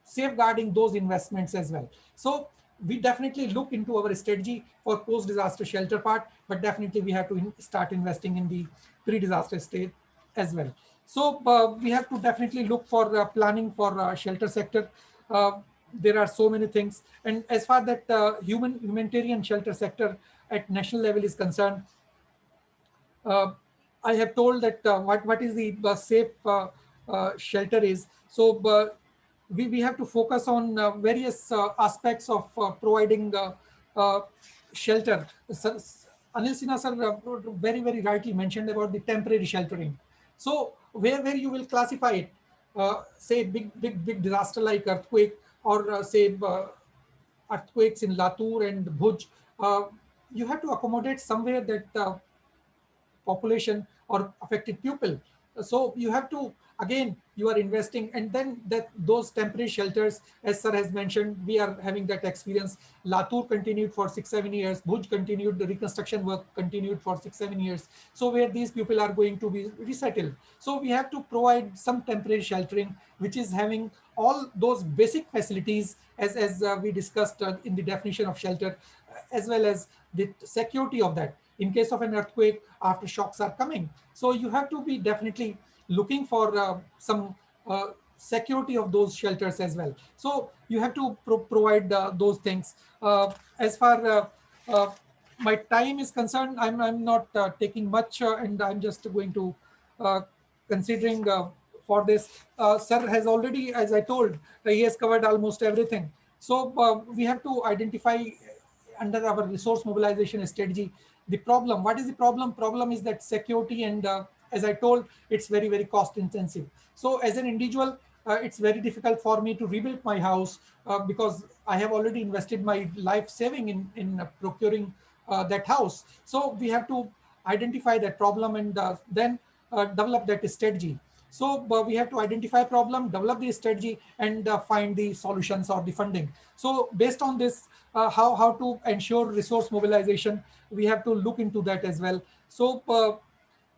safeguarding those investments as well. So we definitely look into our strategy for post-disaster shelter part, but definitely we have to start investing in the pre-disaster state as well. So we have to definitely look for planning for shelter sector. Uh, there are so many things, and as far that humanitarian shelter sector at national level is concerned, uh, I have told that what is the safe shelter is. So we have to focus on various aspects of providing uh, shelter. So, Anil Sinha sir very rightly mentioned about the temporary sheltering. So where you will classify it, say big disaster like earthquake, or say earthquakes in Latur and Bhuj, you have to accommodate somewhere that population or affected people. So you have to again you are investing, and then that those temporary shelters, as sir has mentioned, we are having that experience. Latur continued for 6-7 years, Bhuj continued, the reconstruction work continued for 6-7 years. So where these people are going to be resettled, so we have to provide some temporary sheltering which is having all those basic facilities as we discussed in the definition of shelter, as well as the security of that in case of an earthquake, aftershocks are coming. So you have to be definitely looking for some security of those shelters as well. So you have to provide those things. As far uh, my time is concerned, I'm not taking much, and I'm just going to uh, considering for this. Sir has already, as I told, he has covered almost everything. So we have to identify under our resource mobilization strategy the problem. What is the problem? Problem is that security, and as I told, it's very, very cost intensive. So as an individual, it's very difficult for me to rebuild my house because I have already invested my life saving in procuring that house. So we have to identify that problem, and then develop that strategy. So we have to identify problem, develop the strategy, and find the solutions or the funding. So based on this, how to ensure resource mobilization, we have to look into that as well. So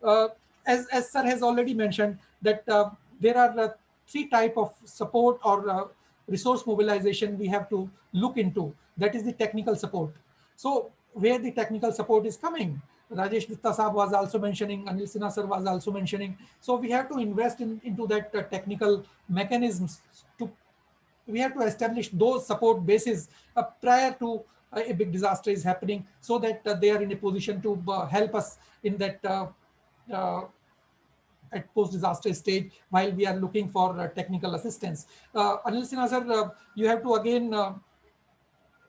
uh, as sir has already mentioned, that there are three type of support or resource mobilization we have to look into. That is the technical support. So where the technical support is coming, Rajesh Dutta Saab was also mentioning, Anil Sinha sir was also mentioning. So we have to invest into that technical mechanisms to, we have to establish those support bases prior to a big disaster is happening, so that they are in a position to help us in that uh, at post-disaster stage while we are looking for technical assistance. Anil Sinha sir, you have to again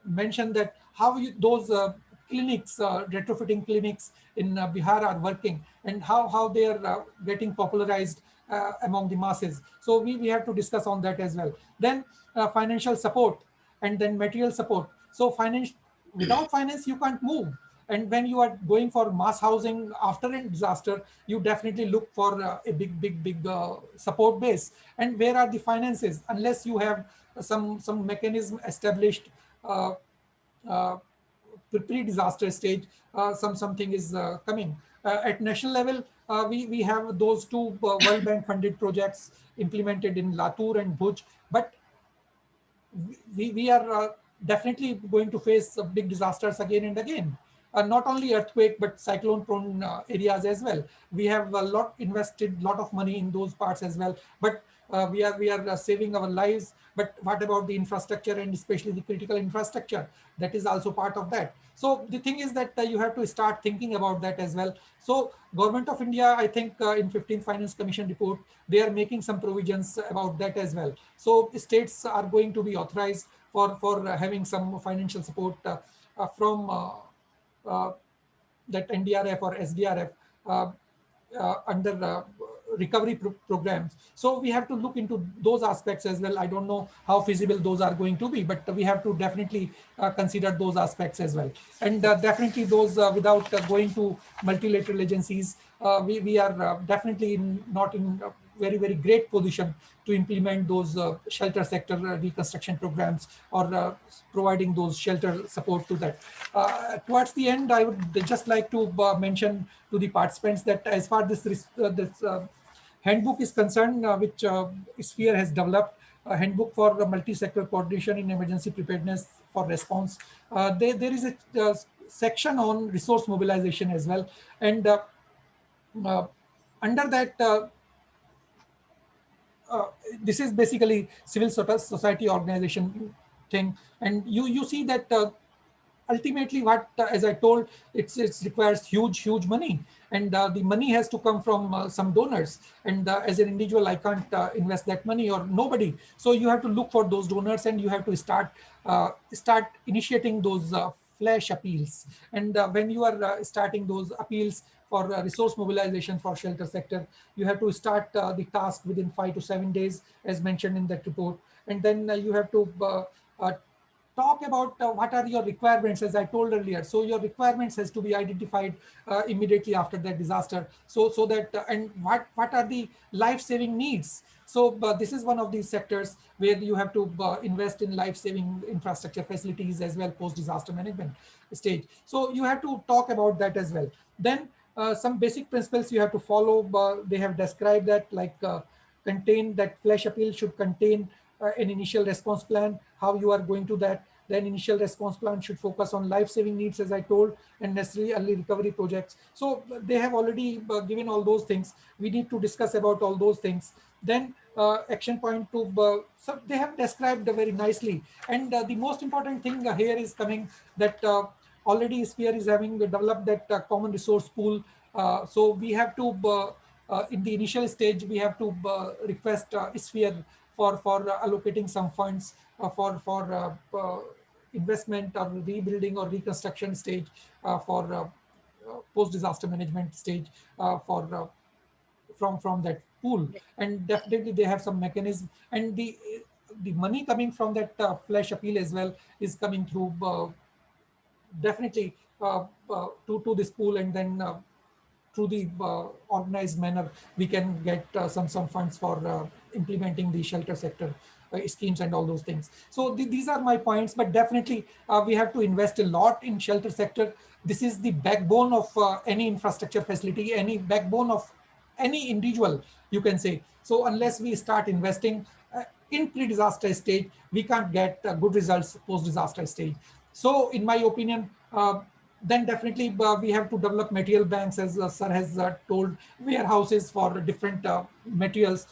mention that how those clinics, retrofitting clinics in Bihar are working, and how they are getting popularized among the masses. So we have to discuss on that as well. Then financial support, and then material support. So finance, without finance you can't move. And when you are going for mass housing after a disaster, you definitely look for a big support base. And where are the finances? Unless you have some mechanism established uh, uh, pre-disaster stage, something is coming. At national level, we have those two World Bank funded projects implemented in Latur and Bhuj, but we are definitely going to face big disasters again and again. Not only earthquake, but cyclone prone areas as well. We have a lot invested, lot of money in those parts as well, but we are saving our lives. But what about the infrastructure, and especially the critical infrastructure? That is also part of that. So the thing is that you have to start thinking about that as well. So Government of India, I think in 15th Finance Commission report, they are making some provisions about that as well. So states are going to be authorized for having some financial support from uh, that NDRF or SDRF under recovery programs. So we have to look into those aspects as well. I don't know how feasible those are going to be, but we have to definitely consider those aspects as well. And definitely those without going to multilateral agencies, we are definitely not in very, very great position to implement those shelter sector reconstruction programs, or providing those shelter support to that. Towards the end, I would just like to mention to the participants that as far this handbook is concerned, which Sphere has developed, a handbook for the multi-sector coordination in emergency preparedness for response. There is a section on resource mobilization as well. And uh, under that, uh, this is basically civil society organization thing. And you see that ultimately what, as I told, it's requires huge money, and the money has to come from some donors. And as an individual, I can't invest that money, or nobody. So you have to look for those donors, and you have to start initiating those flash appeals. And when you are starting those appeals for resource mobilization for shelter sector, you have to start the task within 5 to 7 days, as mentioned in that report. And then you have to talk about what are your requirements, as I told earlier. So your requirements has to be identified immediately after that disaster. So that and what are the life-saving needs. So this is one of these sectors where you have to invest in life-saving infrastructure facilities as well, post-disaster management stage. So you have to talk about that as well. Then some basic principles you have to follow. They have described that, like contain that flash appeal should contain an initial response plan, how you are going to that. Then initial response plan should focus on life-saving needs, as I told, and necessary early recovery projects. So they have already given all those things. We need to discuss about all those things. Then action point to, so they have described very nicely. And the most important thing here is coming that already Sphere is having developed that common resource pool. So we have to, in the initial stage, we have to request Sphere for allocating some funds for investment or rebuilding or reconstruction stage, for post-disaster management stage, for from that pool. And definitely they have some mechanism, and the money coming from that flash appeal as well is coming through definitely to this pool, and then through the organized manner we can get some funds for implementing the shelter sector schemes and all those things. So these are my points, but definitely we have to invest a lot in shelter sector. This is the backbone of any infrastructure facility, any backbone of any individual, you can say. So unless we start investing in pre-disaster stage, we can't get good results post-disaster stage. So in my opinion, then definitely we have to develop material banks, as sir has told, warehouses for different materials,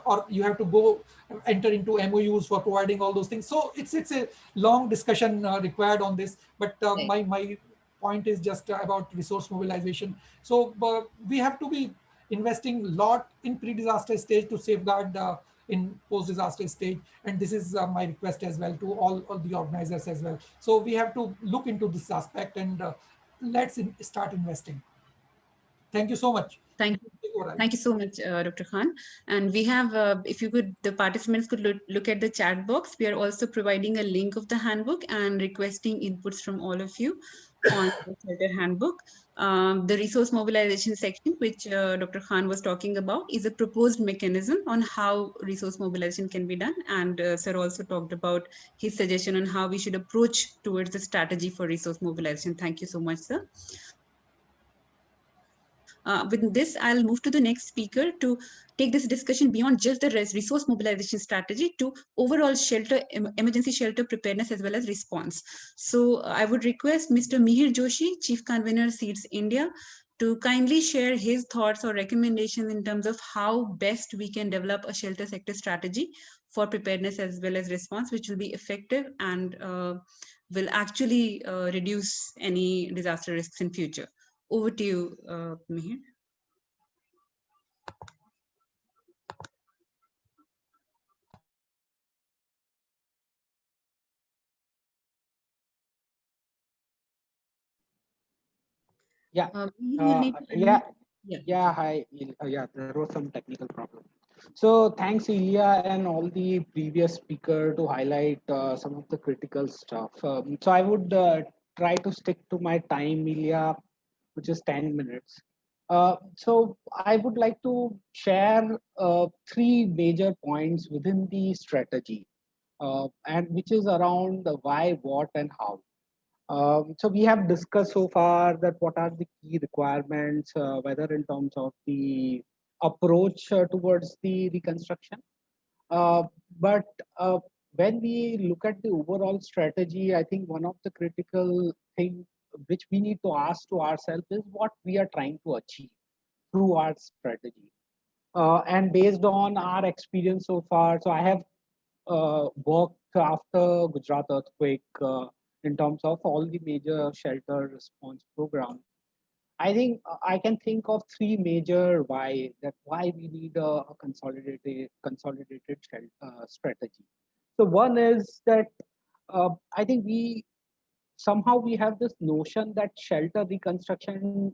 or you have to go enter into MOUs for providing all those things. So it's a long discussion required on this, but my point is just about resource mobilization. So we have to be investing a lot in pre-disaster stage to safeguard in post-disaster stage. And this is my request as well to all the organizers as well. So we have to look into this aspect, and let's start investing. Thank you so much. Thank you. Thank you so much, Dr. Khan. And we have, if you could, the participants could look at the chat box. We are also providing a link of the handbook and requesting inputs from all of you on the shelter handbook. The resource mobilization section, which Dr. Khan was talking about, is a proposed mechanism on how resource mobilization can be done. And sir also talked about his suggestion on how we should approach towards the strategy for resource mobilization. Thank you so much, sir. With this, I'll move to the next speaker to take this discussion beyond just the resource mobilization strategy to overall shelter, emergency shelter preparedness as well as response. So I would request Mr. Mihir Joshi, Chief Convener, SEEDS India, to kindly share his thoughts or recommendations in terms of how best we can develop a shelter sector strategy for preparedness as well as response, which will be effective and will actually reduce any disaster risks in future. Over to you, Mihir. Yeah. Hi. There was some technical problem. So thanks, Ilya, and all the previous speaker to highlight some of the critical stuff. So I would try to stick to my time, Ilya, which is 10 minutes. So I would like to share three major points within the strategy, and which is around the why, what, and how. So we have discussed so far that what are the key requirements, whether in terms of the approach towards the reconstruction. Uh, but when we look at the overall strategy, I think one of the critical things which we need to ask to ourselves is what we are trying to achieve through our strategy. And based on our experience so far, so I have worked after Gujarat earthquake in terms of all the major shelter response programs. I think I can think of three major why we need a consolidated strategy. So one is that I think we have this notion that shelter reconstruction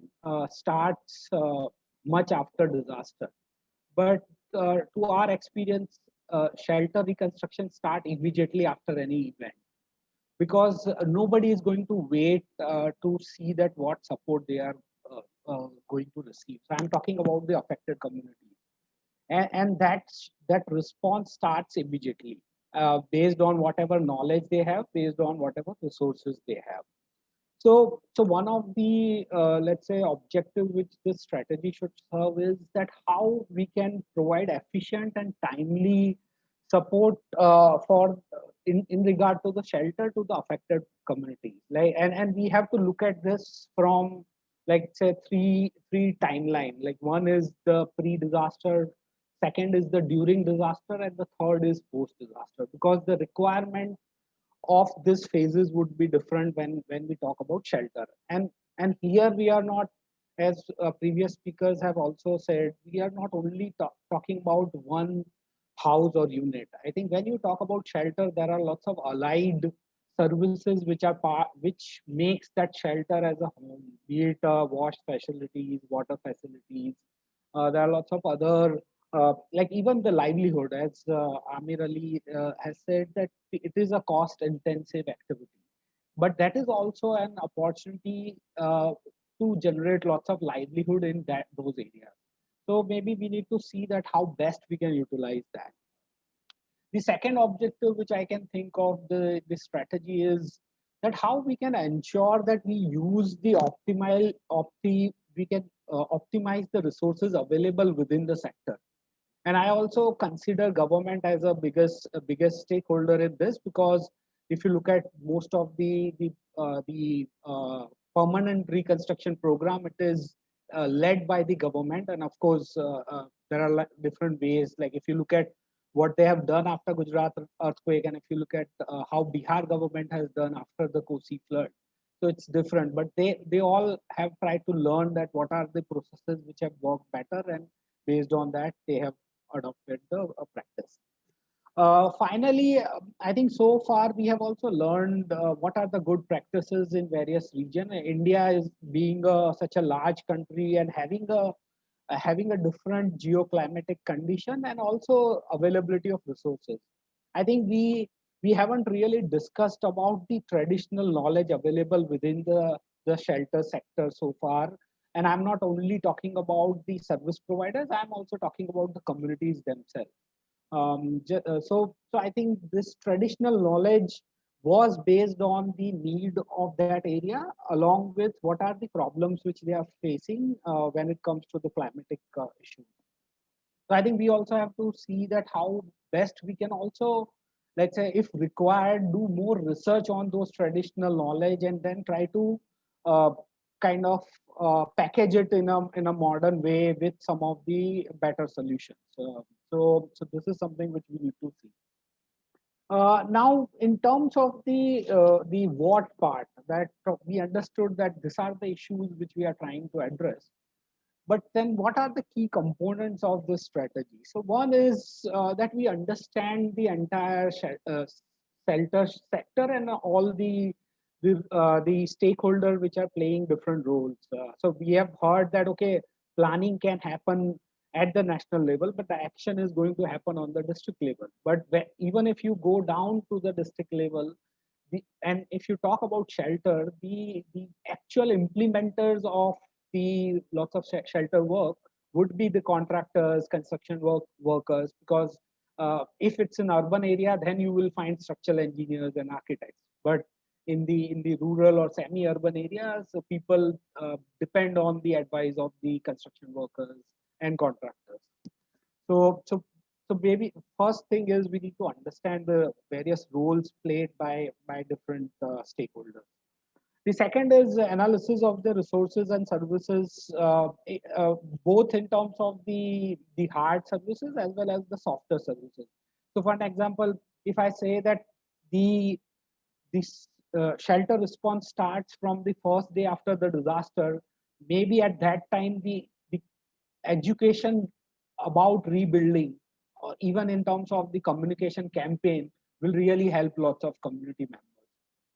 starts much after disaster, but to our experience, shelter reconstruction start immediately after any event. because nobody is going to wait to see that what support they are going to receive. So I'm talking about the affected community, and that response starts immediately based on whatever knowledge they have, based on whatever resources they have. So one of the let's say objective which this strategy should serve is that how we can provide efficient and timely support for in regard to the shelter to the affected communities. Like and we have to look at this from like say three timeline. Like one is the pre-disaster, second is the during disaster, and the third is post-disaster, because the requirement of these phases would be different when we talk about shelter. And here we are not, as previous speakers have also said, we are not only talking about one house or unit. I think when you talk about shelter, there are lots of allied services which are which makes that shelter as a home, be it wash facilities, water facilities. There are lots of other like even the livelihood, as Amir Ali has said, that it is a cost intensive activity, but that is also an opportunity to generate lots of livelihood in those areas. So maybe we need to see that how best we can utilize that. The second objective which I can think of the strategy is that how we can ensure that we use the we can optimize the resources available within the sector. And I also consider government as biggest stakeholder in this, because if you look at most of the permanent reconstruction program, it is led by the government. And of course there are different ways, like if you look at what they have done after Gujarat earthquake, and if you look at how Bihar government has done after the Kosi flood, so it's different, but they all have tried to learn that what are the processes which have worked better, and based on that they have adopted the practice. Finally, I think so far we have also learned what are the good practices in various regions. India is being such a large country and having a different geoclimatic condition and also availability of resources. I think we haven't really discussed about the traditional knowledge available within the shelter sector so far. And I'm not only talking about the service providers, I'm also talking about the communities themselves. So I think this traditional knowledge was based on the need of that area, along with what are the problems which they are facing when it comes to the climatic issues. So I think we also have to see that how best we can also, let's say, if required, do more research on those traditional knowledge and then try to uh, kind of package it in a modern way with some of the better solutions. So this is something which we need to see. Now, in terms of the what part, that we understood that these are the issues which we are trying to address. But then what are the key components of this strategy? So one is that we understand the entire shelter sector and all the stakeholders which are playing different roles. So we have heard that, okay, planning can happen at the national level, but the action is going to happen on the district level. But even if you go down to the district level, and if you talk about shelter, the actual implementers of the lots of shelter work would be the contractors, construction workers, because if it's an urban area, then you will find structural engineers and architects. But in the rural or semi-urban areas, so people depend on the advice of the construction workers and contractors. So maybe first thing is we need to understand the various roles played by different stakeholders. The second is analysis of the resources and services, both in terms of the hard services as well as the softer services. So for an example, if I say that the this shelter response starts from the first day after the disaster, maybe at that time the education about rebuilding, or even in terms of the communication campaign, will really help lots of community members.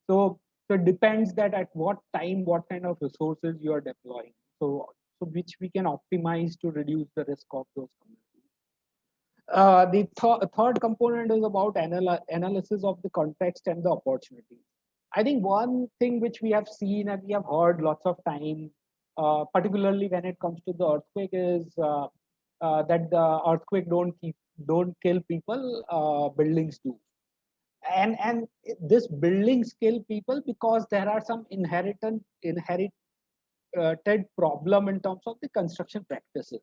So it depends that at what time, what kind of resources you are deploying. So which we can optimize to reduce the risk of those communities. The third component is about analysis of the context and the opportunity. I think one thing which we have seen and we have heard lots of time, particularly when it comes to the earthquake, is that the earthquake don't kill people, buildings do. And this buildings kill people because there are some inherited problem in terms of the construction practices.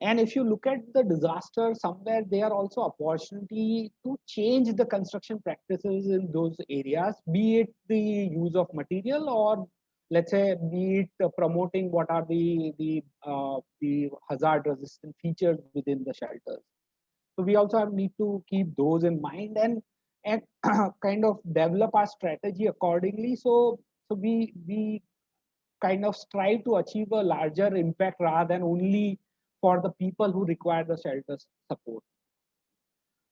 And if you look at the disaster, somewhere there are also opportunity to change the construction practices in those areas, be it the use of material, or let's say be it promoting what are the hazard resistant features within the shelters. So we also need to keep those in mind and kind of develop our strategy accordingly. So we kind of strive to achieve a larger impact rather than only for the people who require the shelter support.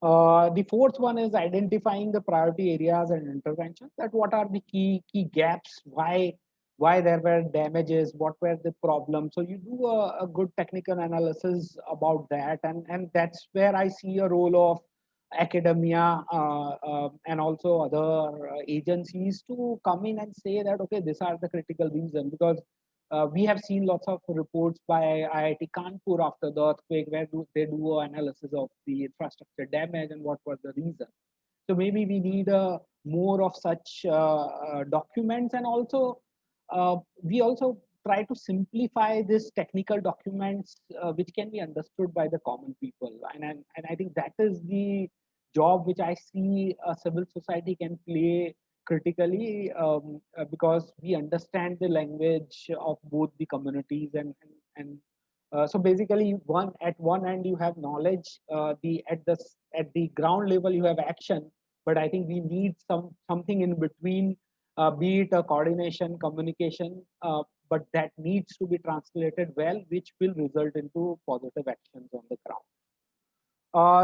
The fourth one is identifying the priority areas and interventions. That what are the key gaps? Why there were damages? What were the problems? So you do a good technical analysis about that, and that's where I see a role of academia and also other agencies to come in and say that okay, these are the critical reasons, because we have seen lots of reports by IIT Kanpur after the earthquake where they do an analysis of the infrastructure damage and what were the reasons. So maybe we need more of such documents, and also we also try to simplify this technical documents which can be understood by the common people. And I think that is the job which I see a civil society can play critically, because we understand the language of both the communities and so basically at one end you have knowledge, at the ground level you have action, but I think we need something in between, be it a coordination, communication, but that needs to be translated well, which will result into positive actions on the ground.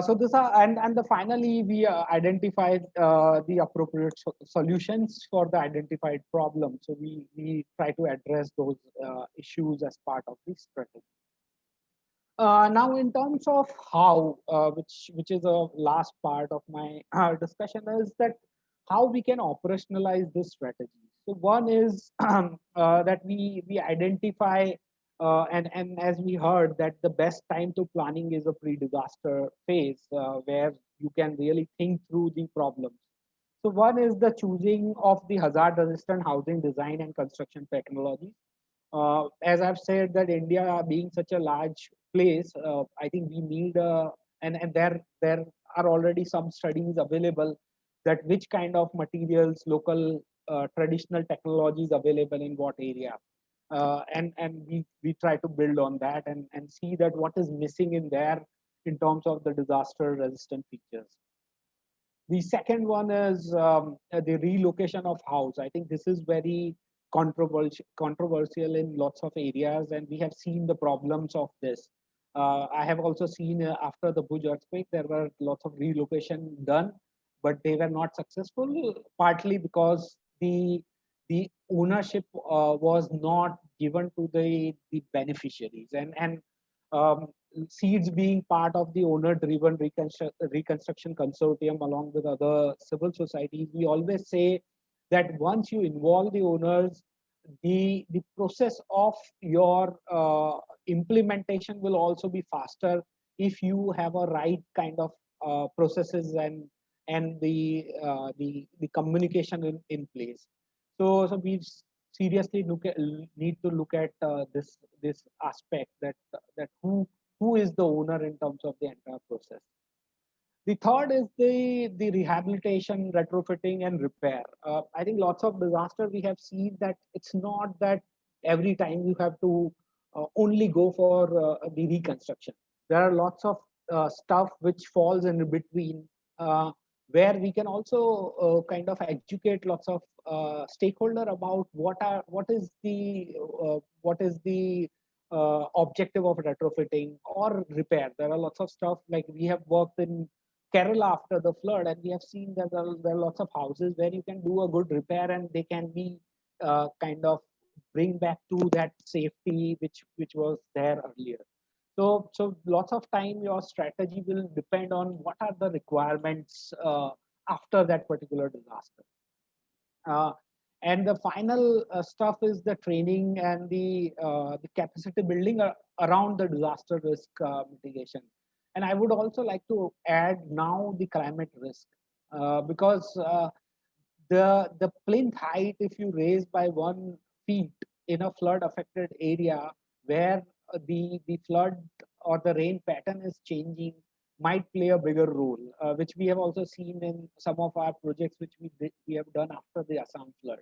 So this are and the finally we identified the appropriate solutions for the identified problem. So we try to address those issues as part of the strategy. Now, in terms of how, which is a last part of my discussion, is that how we can operationalize this strategy. So one is that we identify and as we heard that the best time to planning is a pre-disaster phase where you can really think through the problems. So one is the choosing of the hazard-resistant housing design and construction technology. As I've said, that India being such a large place, I think we need and there are already some studies available that which kind of materials, local traditional technologies available in what area, and we try to build on that and see that what is missing in there in terms of the disaster resistant features. The second one is the relocation of house. I think this is very controversial in lots of areas, and we have seen the problems of this. I have also seen after the Bhuj earthquake, there were lots of relocation done, but they were not successful, partly because the ownership was not given to the beneficiaries, and seeds being part of the owner-driven reconstruction consortium along with other civil societies, we always say that once you involve the owners, the process of your implementation will also be faster if you have a right kind of processes and the communication in place. So we seriously need to look at this aspect, that who is the owner in terms of the entire process. The third is the rehabilitation, retrofitting, and repair. I think lots of disaster we have seen that it's not that every time you have to only go for the reconstruction. There are lots of stuff which falls in between, where we can also kind of educate lots of stakeholder about what is the objective of retrofitting or repair. There are lots of stuff like we have worked in Kerala after the flood, and we have seen that there are lots of houses where you can do a good repair and they can be kind of bring back to that safety which was there earlier. So lots of time your strategy will depend on what are the requirements after that particular disaster. And the final stuff is the training and the capacity building around the disaster risk mitigation. And I would also like to add now the climate risk, because the plinth height, if you raise by 1 feet in a flood affected area where the flood or the rain pattern is changing, might play a bigger role, which we have also seen in some of our projects which we have done after the Assam flood.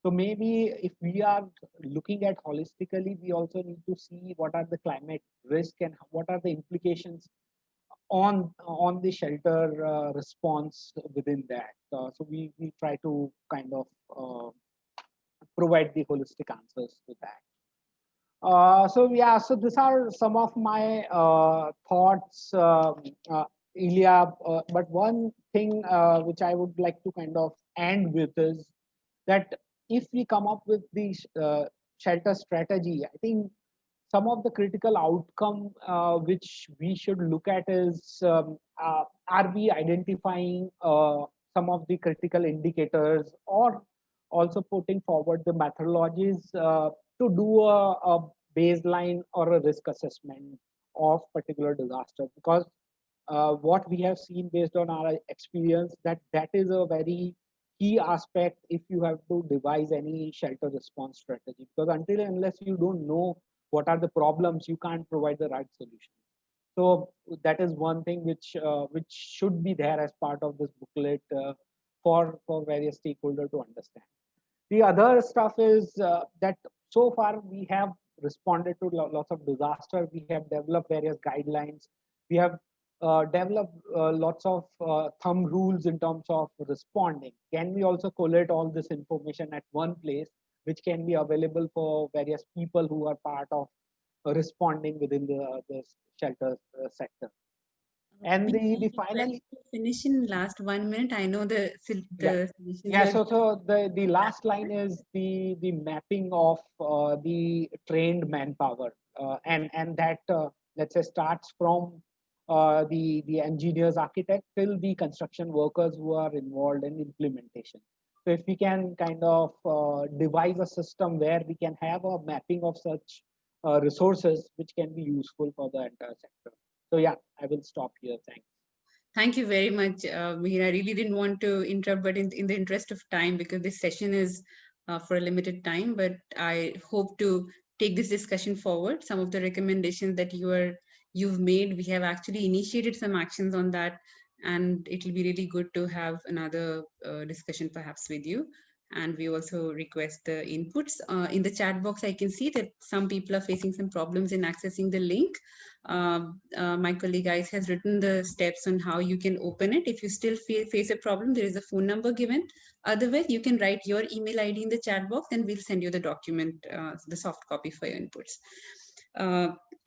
So maybe if we are looking at holistically, we also need to see what are the climate risk and what are the implications on the shelter response within that. So we try to kind of provide the holistic answers to that. So yeah, so these are some of my thoughts, Ilya. But one thing which I would like to kind of end with is that if we come up with the shelter strategy, I think some of the critical outcome which we should look at is, are we identifying some of the critical indicators, or also putting forward the methodologies to do a baseline or a risk assessment of particular disaster. Because what we have seen based on our experience, that is a very key aspect if you have to devise any shelter response strategy, because until and unless you don't know what are the problems, you can't provide the right solution. So that is one thing which should be there as part of this booklet for various stakeholders to understand. The other stuff is that so far we have responded to lots of disaster. We have developed various guidelines. We have developed lots of thumb rules in terms of responding. Can we also collate all this information at one place, which can be available for various people who are part of responding within the shelter sector? And the finally finish in last 1 minute. I know the yeah. So the last line is the mapping of the trained manpower, and that let's say starts from the engineers, architect, till the construction workers who are involved in implementation. So if we can kind of devise a system where we can have a mapping of such resources, which can be useful for the entire sector. So yeah, I will stop here. Thanks. Thank you very much, Mihir. I really didn't want to interrupt, but in the interest of time, because this session is for a limited time, but I hope to take this discussion forward. Some of the recommendations that you've made, we have actually initiated some actions on that, and it will be really good to have another discussion perhaps with you. And we also request the inputs. In the chat box, I can see that some people are facing some problems in accessing the link. My colleague Ice has written the steps on how you can open it. If you still face a problem, there is a phone number given. Otherwise, you can write your email ID in the chat box and we'll send you the document, the soft copy for your inputs.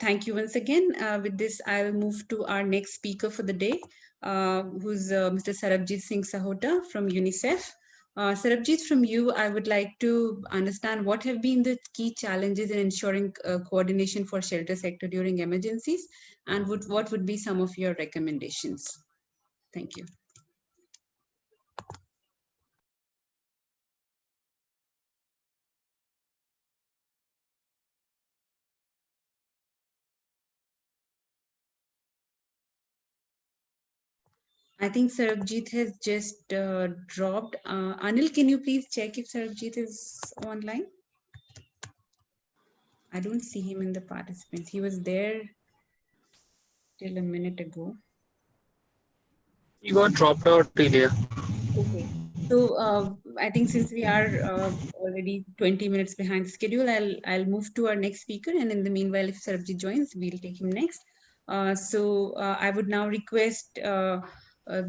Thank you once again. With this, I'll move to our next speaker for the day, who's Mr. Sarabjit Singh Sahota from UNICEF. Sarabjit, from you, I would like to understand what have been the key challenges in ensuring coordination for shelter sector during emergencies, and what would be some of your recommendations? Thank you. I think Sarabjit has just dropped. Anil, can you please check if Sarabjit is online? I don't see him in the participants. He was there till a minute ago. He got dropped out, Ilya. Okay. So I think since we are already 20 minutes behind the schedule, I'll move to our next speaker. And in the meanwhile, if Sarabjit joins, we'll take him next. I would now request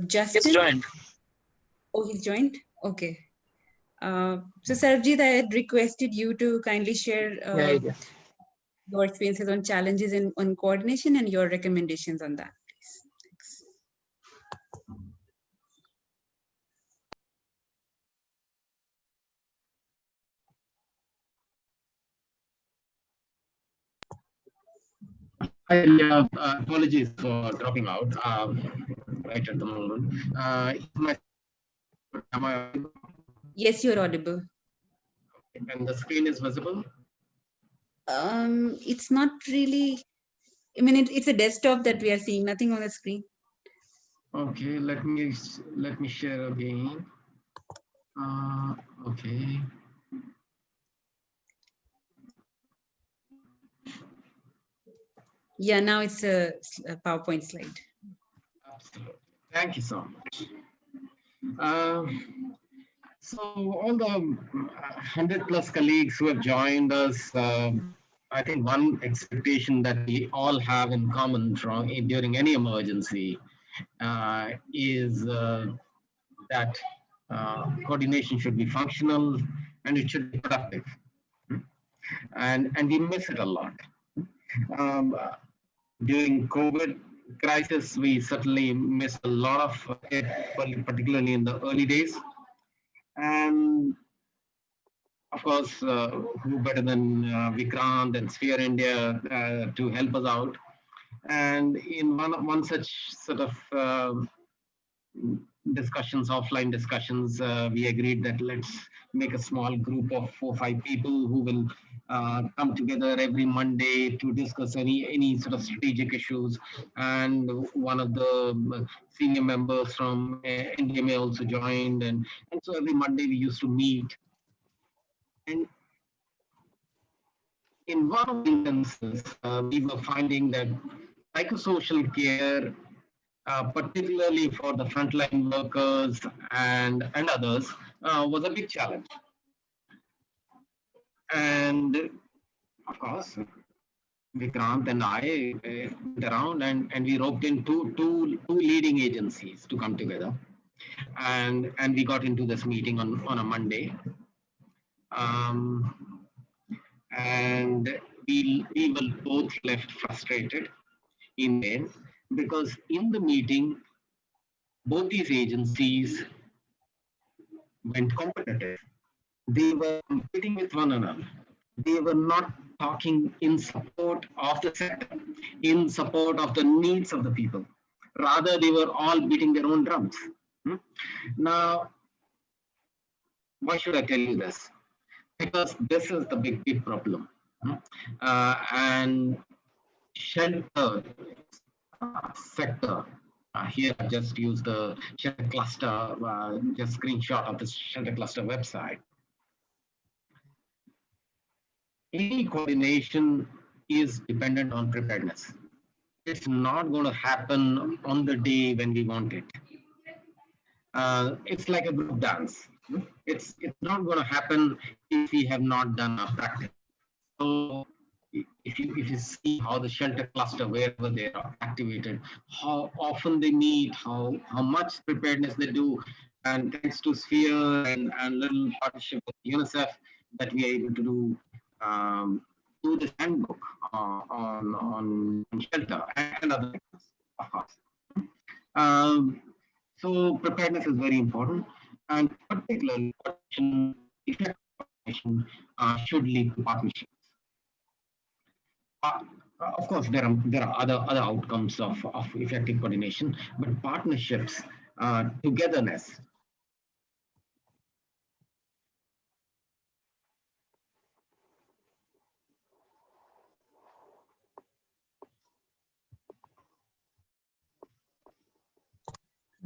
Justin. He's joined. Oh, he's joined? Okay. So Sarabjit, I had requested you to kindly share your experiences on challenges on coordination and your recommendations on that, please. Thanks. Apologies for dropping out right at the moment. Yes, you're audible. And the screen is visible? It's not really, I mean, it's a desktop that we are seeing, nothing on the screen. Okay, let me share again. Okay. Yeah, now it's a PowerPoint slide. Absolutely. Thank you so much. So all the 100+ colleagues who have joined us, I think one expectation that we all have in common during any emergency is that coordination should be functional and it should be productive. And we miss it a lot. During COVID crisis, we certainly miss a lot of it, particularly in the early days. And of course, who better than Vikrant and Sphere India to help us out? And in one such sort of discussions, offline discussions, we agreed that let's make a small group of 4 or 5 people who will come together every Monday to discuss any sort of strategic issues. And one of the senior members from NDMA also joined, and so every Monday we used to meet. And in one of the instances, we were finding that psychosocial care, particularly for the frontline workers and others, was a big challenge. And of course, Vikrant and I went around and we roped in two leading agencies to come together. And we got into this meeting on a Monday. And we were both left frustrated in the end, because in the meeting, both these agencies went competitive. They were competing with one another. They were not talking in support of the sector, in support of the needs of the people. Rather, they were all beating their own drums. Now, why should I tell you this? Because this is the big problem. And shelter sector. Here, I just use the shelter cluster, just screenshot of the shelter cluster website. Any coordination is dependent on preparedness. It's not going to happen on the day when we want it. It's like a group dance. It's not going to happen if we have not done our practice. So if you see how the shelter cluster, wherever they are activated, how often they meet, how much preparedness they do, and thanks to Sphere and little partnership with UNICEF, that we are able to do this handbook on shelter and other things, of course. So preparedness is very important, and particularly effective coordination should lead to partnerships. Of course, there are other outcomes of effective coordination, but partnerships, togetherness.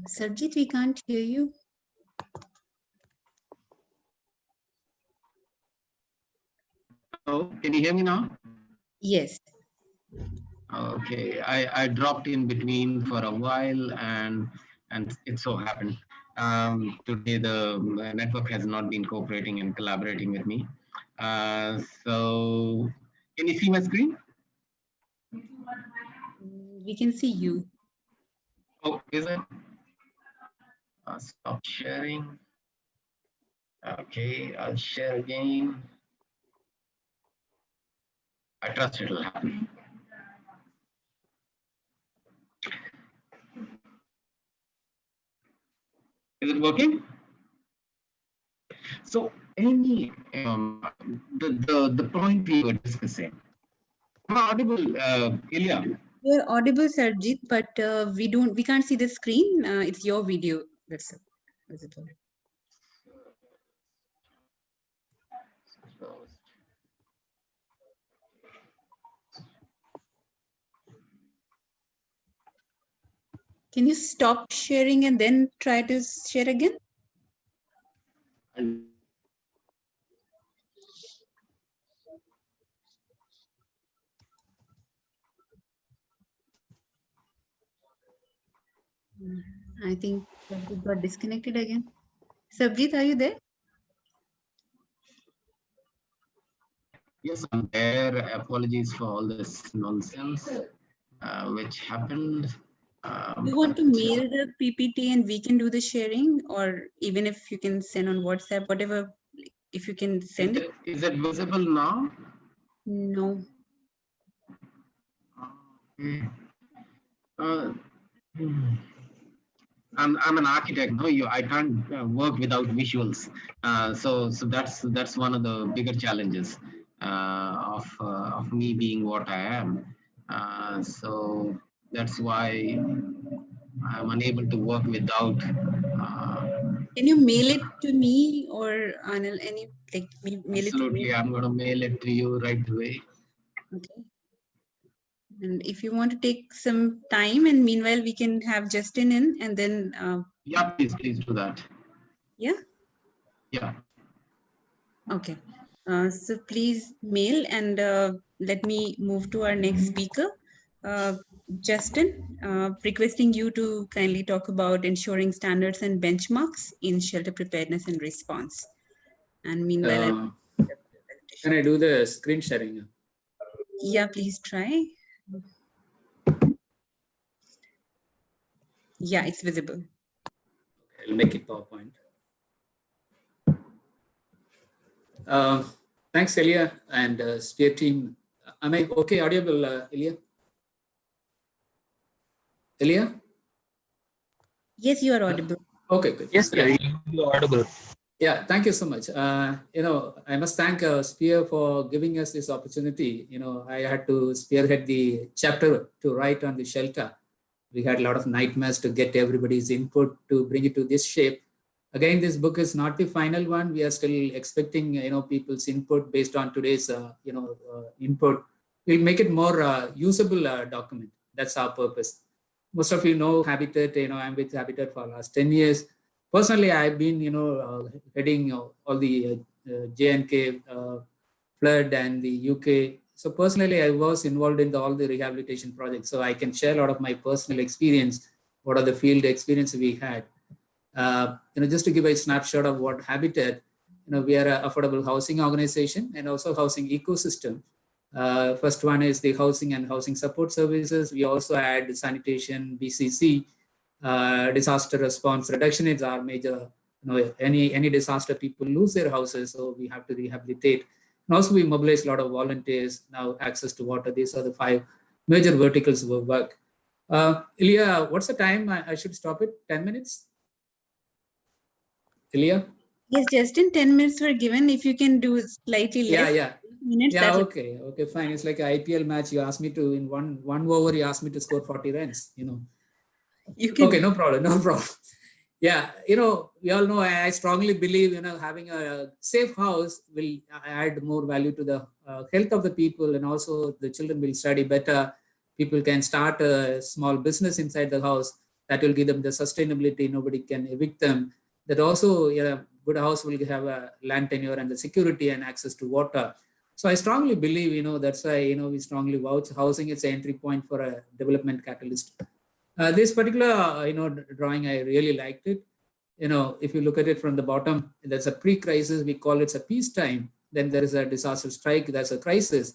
Sarjeet, we can't hear you. Hello, can you hear me now? Yes. Okay, I dropped in between for a while, and it so happened today the network has not been cooperating and collaborating with me. So can you see my screen? We can see you. Oh, is it? Stop sharing. Okay, I'll share again. I trust it will happen. Is it working? So any the point we were discussing. Am I audible, Ilya? You're audible, Sarjeet, but we can't see the screen. It's your video that's visible. Can you stop sharing and then try to share again? And I think Sabjeet got disconnected again. Sabjeet, are you there? yes, I'm there. Apologies for all this nonsense which happened. You want to But mail the PPT and we can do the sharing, or even if you can send on WhatsApp, whatever, if you can send it. is it visible now? No. Okay. Hmm. I'm an architect. No, I can't work without visuals. So that's one of the bigger challenges of me being what I am. So that's why I'm unable to work without. Can you mail it to me or Anil? Any like mail it to me? Absolutely, I'm going to mail it to you right away. Okay. And if you want to take some time, and meanwhile we can have Justin in, and then Yeah, please do that. yeah. Yeah. Okay. So please mail, and let me move to our next speaker. Justin, requesting you to kindly talk about ensuring standards and benchmarks in shelter preparedness and response. And meanwhile, Can I do the screen sharing? yeah, please try. Yeah, it's visible. I'll make it PowerPoint. Thanks, Elia and Sphere team. Am I okay audible, Elia? Elia? Yes, you are audible. Okay, good. Yes, sir, you are audible. Yeah, thank you so much. I must thank Sphere for giving us this opportunity. I had to spearhead the chapter to write on the shelter. We had a lot of nightmares to get everybody's input to bring it to this shape. Again, this book is not the final one. We are still expecting, people's input based on today's, input. We'll make it more usable document. That's our purpose. Most of you know Habitat. I'm with Habitat for the last 10 years. Personally, I've been, heading all the J&K flood and the UK. So personally, I was involved in all the rehabilitation projects. So I can share a lot of my personal experience. What are the field experience we had? Just to give a snapshot of what Habitat, we are an affordable housing organization and also housing ecosystem. First one is the housing and housing support services. We also add sanitation, BCC, disaster response reduction is our major. Any disaster, people lose their houses, so we have to rehabilitate. And also we mobilize a lot of volunteers, now access to water. These are the 5 major verticals of work. Ilya, what's the time? I should stop it, 10 minutes? Ilya? Yes, Justin, 10 minutes were given. If you can do slightly less. Yeah. Minutes, yeah, okay, fine. It's like an IPL match. You asked me to, in one over, you asked me to score 40 runs, You can. Okay, no problem. Yeah, we all know, I strongly believe, having a safe house will add more value to the health of the people, and also the children will study better. People can start a small business inside the house that will give them the sustainability. Nobody can evict them. That also, good house will have a land tenure and the security and access to water. So I strongly believe, that's why, we strongly vouch housing is an entry point for a development catalyst. This particular, drawing, I really liked it. If you look at it from the bottom, there's a pre-crisis, we call it a peacetime. Then there is a disaster strike, there's a crisis.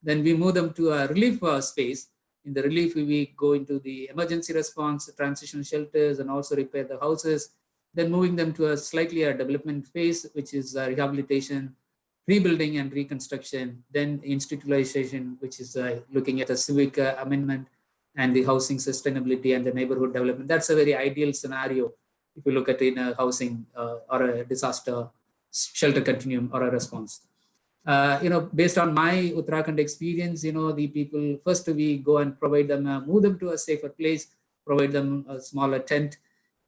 Then we move them to a relief space. In the relief, we go into the emergency response, transition shelters, and also repair the houses. Then moving them to a slightly development phase, which is rehabilitation, rebuilding and reconstruction. Then institutionalization, which is looking at a civic amendment and the housing sustainability and the neighborhood development. That's a very ideal scenario if you look at it in a housing or a disaster shelter continuum or a response. Based on my Uttarakhand experience, the people, first we go and provide them, move them to a safer place, provide them a smaller tent.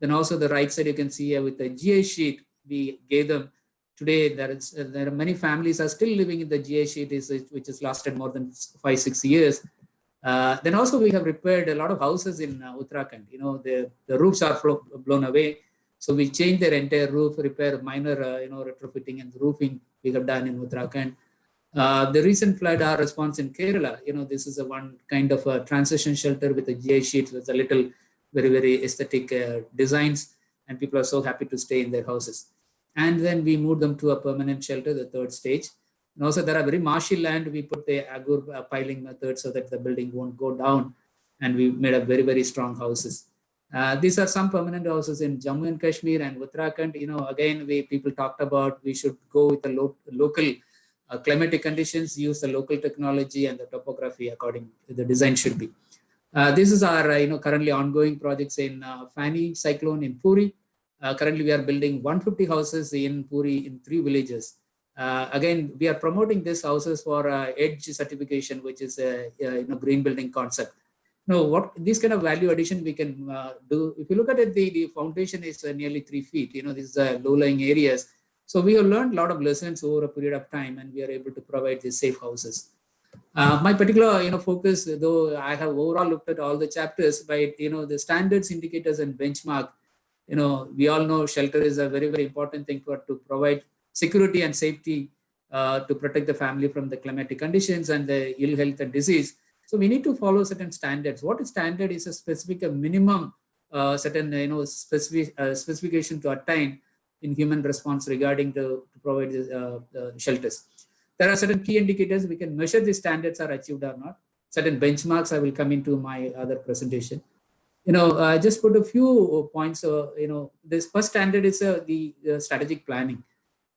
Then also the right side, you can see with the GI sheet, we gave them. Today, there are many families are still living in the GI sheet, which has lasted more than 5-6 years. Then also we have repaired a lot of houses in Uttarakhand. You know, the roofs are blown away. So we changed their entire roof, repair minor, retrofitting and roofing we have done in Uttarakhand. The recent flood, our response in Kerala, this is a one kind of a transition shelter with a GI sheet with a little, very, very aesthetic designs, and people are so happy to stay in their houses. And then we moved them to a permanent shelter, the third stage. And also there are very marshy land. We put the agur piling method so that the building won't go down. And we made up very, very strong houses. These are some permanent houses in Jammu and Kashmir and Uttarakhand. Again, people talked about we should go with the local climatic conditions, use the local technology and the topography according to the design should be. This is our currently ongoing projects in Fani cyclone in Puri. Currently, we are building 150 houses in Puri in 3 villages. Again, we are promoting these houses for EDGE certification, which is a green building concept. What this kind of value addition we can do. If you look at it, the foundation is nearly 3 feet. These are low-lying areas. So we have learned a lot of lessons over a period of time, and we are able to provide these safe houses. My particular focus, though I have overall looked at all the chapters, by the standards, indicators, and benchmark. We all know shelter is a very, very important thing to provide security and safety to protect the family from the climatic conditions and the ill health and disease. So we need to follow certain standards. What is standard is a specific, a minimum certain specification to attain in human response regarding to provide shelters. There are certain key indicators we can measure the standards are achieved or not. Certain benchmarks I will come into my other presentation. Just put a few points. This first standard is the strategic planning.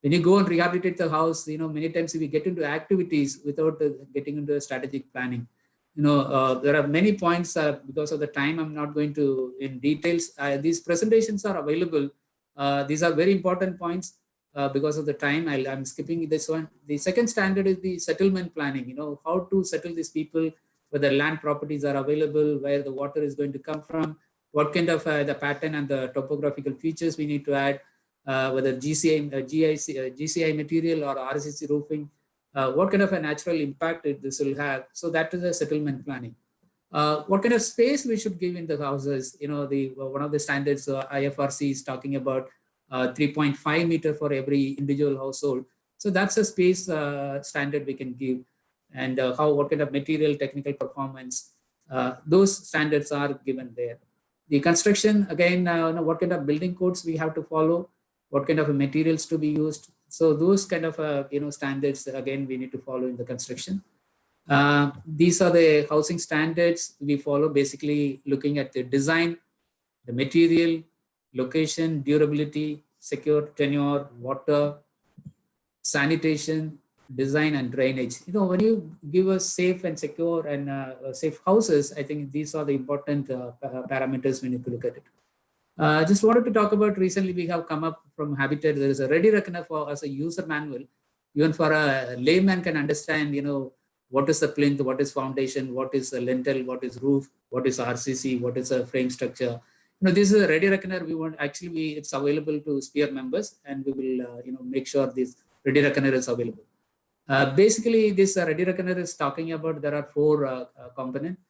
When you go and rehabilitate the house, many times we get into activities without getting into strategic planning. There are many points because of the time. I'm not going to in details. These presentations are available. These are very important points. Because of the time, I'm skipping this one. The second standard is the settlement planning. How to settle these people, whether land properties are available, where the water is going to come from, what kind of the pattern and the topographical features we need to add, whether GCI material or RCC roofing, what kind of a natural impact this will have. So that is a settlement planning. What kind of space we should give in the houses? One of the standards IFRC is talking about 3.5 meter for every individual household. So that's a space standard we can give, and what kind of material, technical performance, those standards are given there. The construction, again, what kind of building codes we have to follow, what kind of materials to be used. So those kind of standards, again, we need to follow in the construction. These are the housing standards we follow, basically looking at the design, the material, location, durability, secure tenure, water, sanitation, design, and drainage. When you give us safe and secure and safe houses, I think these are the important parameters we need to look at it. Just wanted to talk about recently we have come up from Habitat. There is a ready reckoner for as a user manual, even for a layman can understand, what is the plinth, what is foundation, what is the lintel, what is roof, what is RCC, what is a frame structure. This is a ready reckoner. We want it's available to Sphere members, and we will make sure this ready reckoner is available. Basically, this ready reckoner is talking about there are 4 components.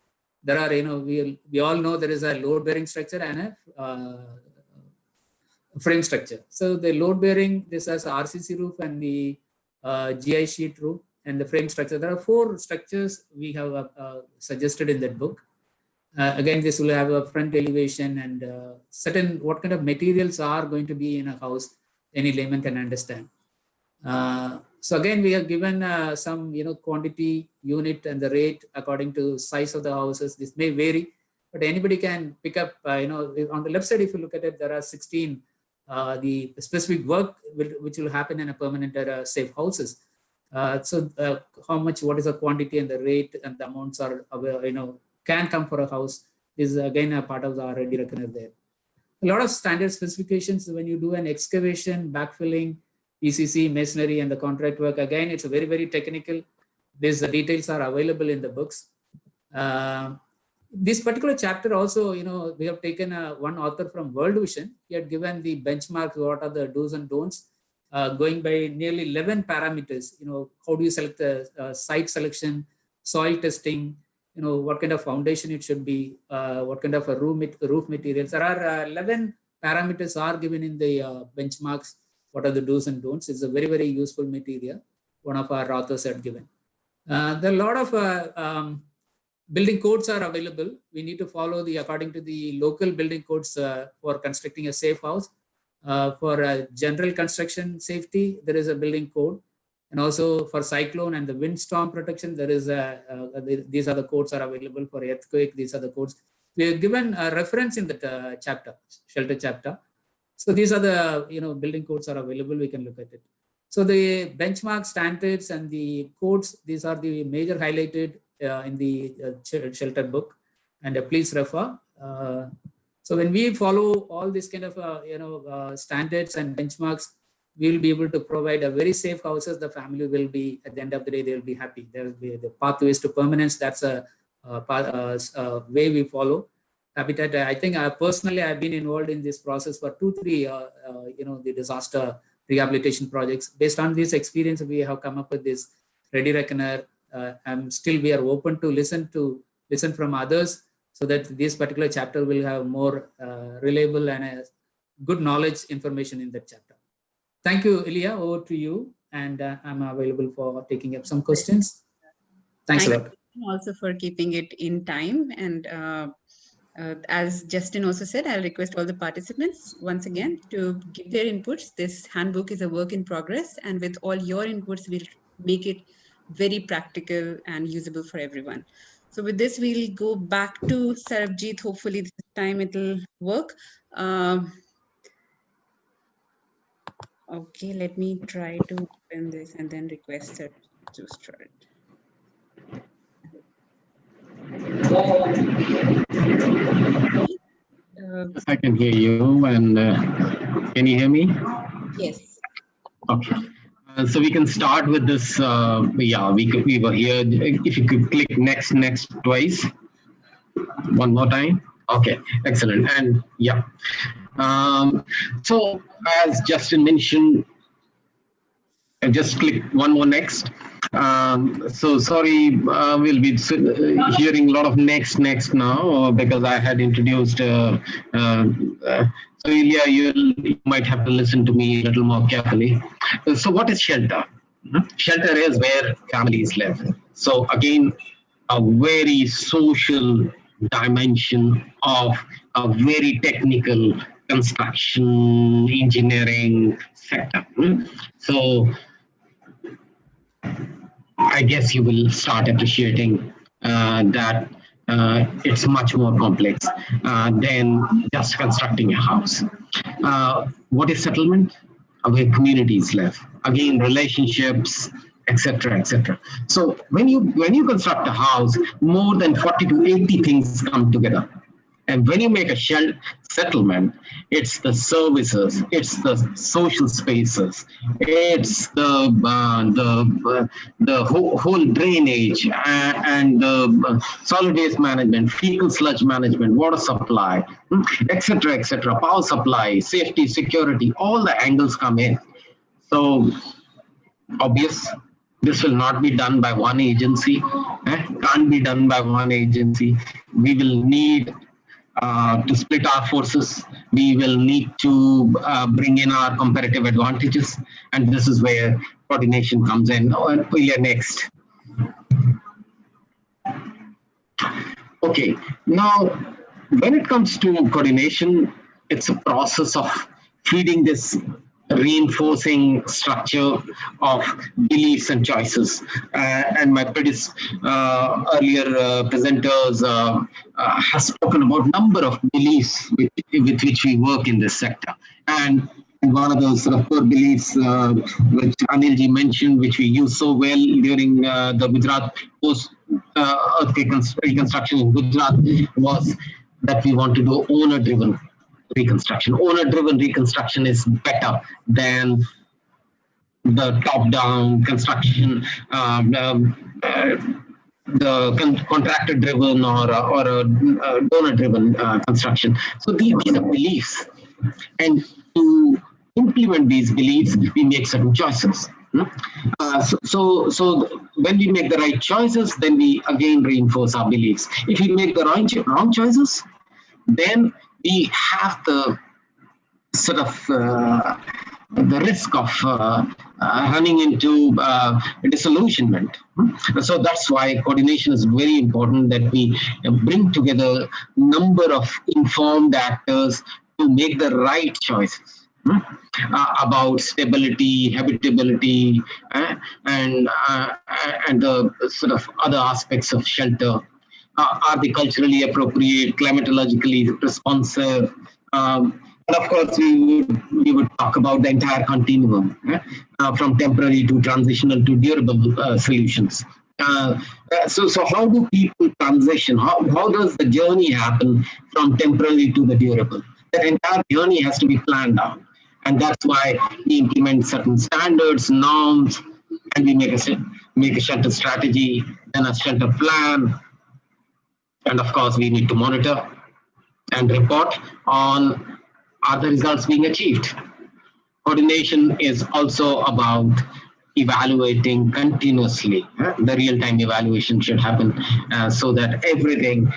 There are we all know there is a load bearing structure and a frame structure. So the load bearing, this has RCC roof and the GI sheet roof and the frame structure. There are 4 structures we have suggested in that book. Again, this will have a front elevation and certain what kind of materials are going to be in a house, any layman can understand. So again, we have given some quantity, unit, and the rate according to size of the houses. This may vary, but anybody can pick up. On the left side, if you look at it, there are 16 the specific work which will happen in a permanent safe houses. So how much, what is the quantity and the rate and the amounts are can come for a house is again a part of the ready reckoner there. A lot of standard specifications when you do an excavation, backfilling, ECC, masonry, and the contract work. Again, it's a very, very technical. These details are available in the books. This particular chapter also, we have taken one author from World Vision. He had given the benchmarks, what are the do's and don'ts, going by nearly 11 parameters. How do you select the site selection, soil testing, what kind of foundation it should be, what kind of a roof materials. There are 11 parameters are given in the benchmarks. What are the do's and don'ts? It's a very, very useful material. One of our authors had given. There are a lot of building codes are available. We need to follow according to the local building codes for constructing a safe house. For general construction safety, there is a building code. And also for cyclone and the windstorm protection, there is these are the codes are available. For earthquake, these are the codes. We have given a reference in that chapter, shelter chapter. So these are the building codes are available. We can look at it. So the benchmark standards and the codes, these are the major highlighted in the shelter book, and please refer. So when we follow all these kind of standards and benchmarks, we will be able to provide a very safe houses. The family will be, at the end of the day, they will be happy. There will be the pathways to permanence. That's a way we follow. Habitat. I think personally, I've been involved in this process for 2-3 the disaster rehabilitation projects. Based on this experience, we have come up with this Ready Reckoner. And still we are open to listen from others, so that this particular chapter will have more reliable and good knowledge information in that chapter. Thank you, Ilya. Over to you, and I'm available for taking up some questions. Thanks a lot. Also for keeping it in time, and as Justin also said, I'll request all the participants once again to give their inputs. This handbook is a work in progress, and with all your inputs, we'll make it very practical and usable for everyone. So with this, we'll go back to Sarabjit. Hopefully this time it'll work. Okay, let me try to open this and then request her to start. I can hear you, and can you hear me? Yes. Okay. So we can start with this. Yeah, we were here. If you could click next twice. One more time. Okay, excellent. And yeah. So as Justin mentioned, and just click one more next. So sorry, we'll be hearing a lot of next now because I had introduced. So Ilya, you might have to listen to me a little more carefully. So what is shelter? Shelter is where families live. So again, a very social dimension of a very technical construction engineering sector. So I guess you will start appreciating that it's much more complex than just constructing a house. What is settlement? Where communities live. Again, relationships, etc., etc. So when you construct a house, more than 40 to 80 things come together. And when you make a settlement, it's the services, it's the social spaces, it's the whole drainage and the solid waste management, fecal sludge management, water supply, etc., etc., power supply, safety, security, all the angles come in. So obvious, this will not be done by one agency, can't be done by one agency. We will need to split our forces. We will need to bring in our comparative advantages, and this is where coordination comes in. Ilya, next. Okay, now when it comes to coordination, it's a process of feeding this reinforcing structure of beliefs and choices. And my earlier presenters have spoken about number of beliefs with which we work in this sector. And one of those sort of core beliefs which Anilji mentioned, which we used so well during the Gujarat post-earthquake reconstruction in Gujarat, was that we want to do owner-driven reconstruction. Owner-driven reconstruction is better than the top-down construction, the contractor-driven or donor-driven construction. So these are beliefs, and to implement these beliefs, we make certain choices. So when we make the right choices, then we again reinforce our beliefs. If we make the wrong choices, then we have the sort of the risk of running into disillusionment. So that's why coordination is very important, that we bring together number of informed actors to make the right choices about stability, habitability, and the sort of other aspects of shelter. Are they culturally appropriate, climatologically responsive? And of course, we would talk about the entire continuum, from temporary to transitional to durable solutions. So how do people transition? How does the journey happen from temporary to the durable? That entire journey has to be planned out. And that's why we implement certain standards, norms, and we make a shelter strategy, then a shelter plan. And of course, we need to monitor and report on are the results being achieved. Coordination is also about evaluating continuously. The real-time evaluation should happen so that everything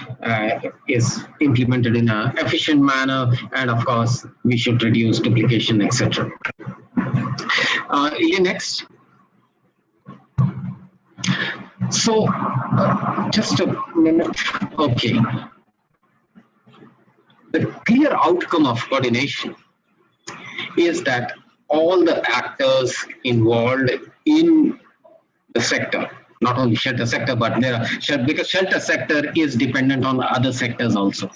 is implemented in an efficient manner. And of course, we should reduce duplication, etc. Next. So just a minute. Okay. The clear outcome of coordination is that all the actors involved in the sector, not only shelter sector, but because shelter sector is dependent on other sectors also.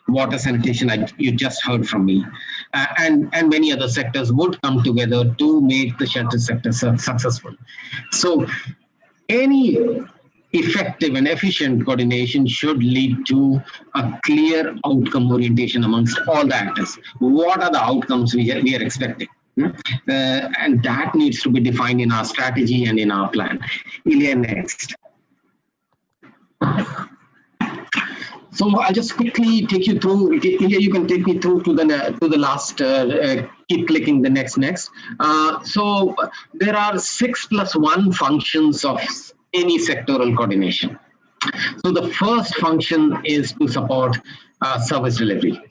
Water, sanitation, you just heard from me, and many other sectors would come together to make the shelter sector successful. So any effective and efficient coordination should lead to a clear outcome orientation amongst all the actors. What are the outcomes we are expecting? And that needs to be defined in our strategy and in our plan. Ilya, next. So I'll just quickly take you through. Ilya, you can take me through to the last. Keep clicking the next. So there are 6+1 functions of any sectoral coordination. So the first function is to support service delivery,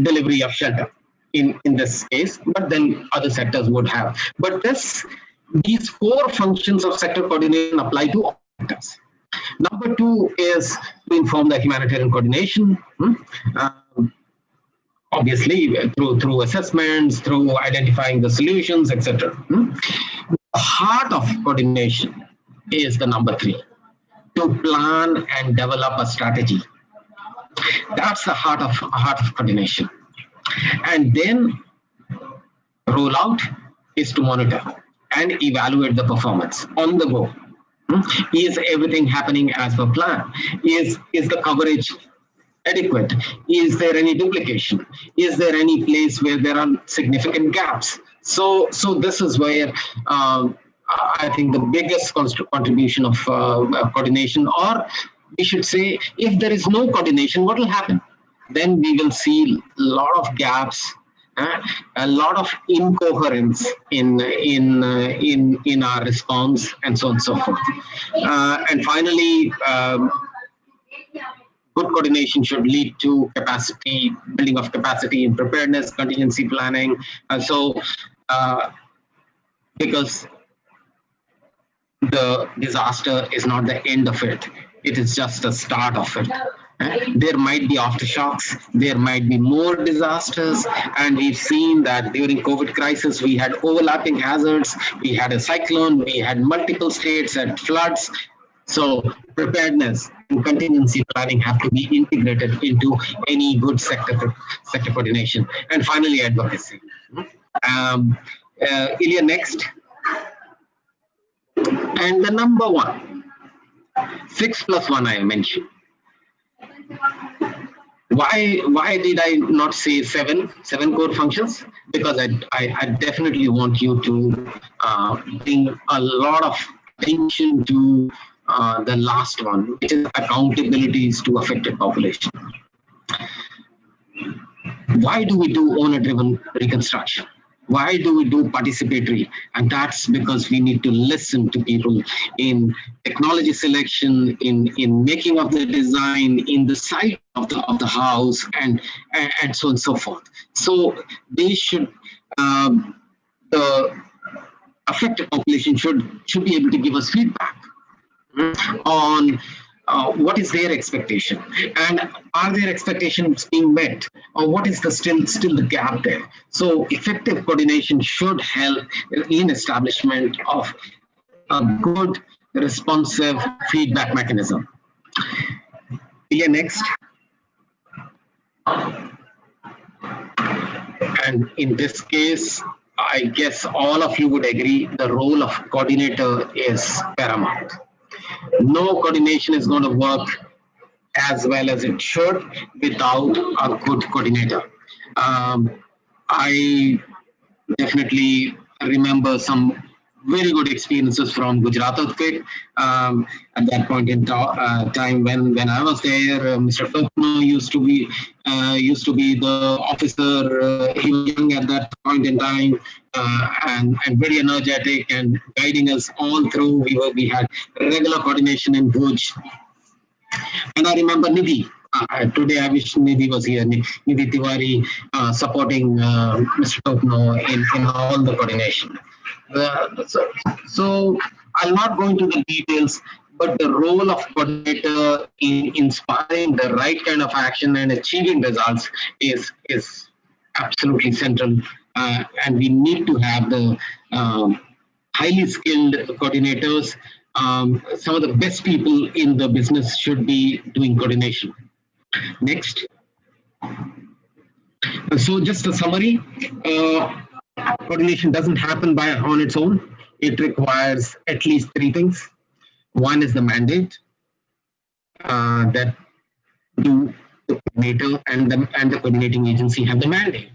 delivery of shelter in this case, but then other sectors would have. But these 4 functions of sector coordination apply to all sectors. Number 2 is to inform the humanitarian coordination, obviously through assessments, through identifying the solutions, etc. The heart of coordination is the number 3, to plan and develop a strategy. That's the heart of coordination. And then rollout is to monitor and evaluate the performance on the go. Is everything happening as per plan? Is the coverage adequate? Is there any duplication? Is there any place where there are significant gaps? So this is where I think the biggest contribution of coordination, or we should say, if there is no coordination, what will happen? Then we will see a lot of gaps, a lot of incoherence in our response, and so on and so forth. And finally, good coordination should lead to capacity, building of capacity in preparedness, contingency planning. Because the disaster is not the end of it. It is just the start of it. There might be aftershocks, there might be more disasters, and we've seen that during COVID crisis, we had overlapping hazards, we had a cyclone, we had multiple states had floods. So preparedness and contingency planning have to be integrated into any good sector coordination. And finally, advocacy. Ilya, next. And the number 1, 6+1 I mentioned. Why did I not say 7 core functions? Because I definitely want you to bring a lot of attention to the last one, which is accountabilities to affected population. Why do we do owner-driven reconstruction? Why do we do participatory? And that's because we need to listen to people in technology selection, in making of the design, in the site of the house, and so on and so forth. So they should, the affected population should be able to give us feedback on what is their expectation, and are their expectations being met, or what is the still the gap there. So effective coordination should help in establishment of a good responsive feedback mechanism. Yeah, next. And in this case, I guess all of you would agree the role of coordinator is paramount. No coordination is going to work as well as it should without a good coordinator. I definitely remember some very good experiences from Gujarat earthquake. At that point in time, when I was there, Mr. Topno used to be the officer. He was young at that point in time, and very energetic and guiding us all through. We had regular coordination in Bhuj. And I remember Nidhi. Today, I wish Nidhi was here. Nidhi Tiwari supporting Mr. Topno in all the coordination. So I'll not go into the details, but the role of coordinator in inspiring the right kind of action and achieving results is absolutely central. And we need to have the highly skilled coordinators. Some of the best people in the business should be doing coordination. Next. So just a summary, coordination doesn't happen on its own. It requires at least three things. One is the mandate that the coordinator and the coordinating agency have the mandate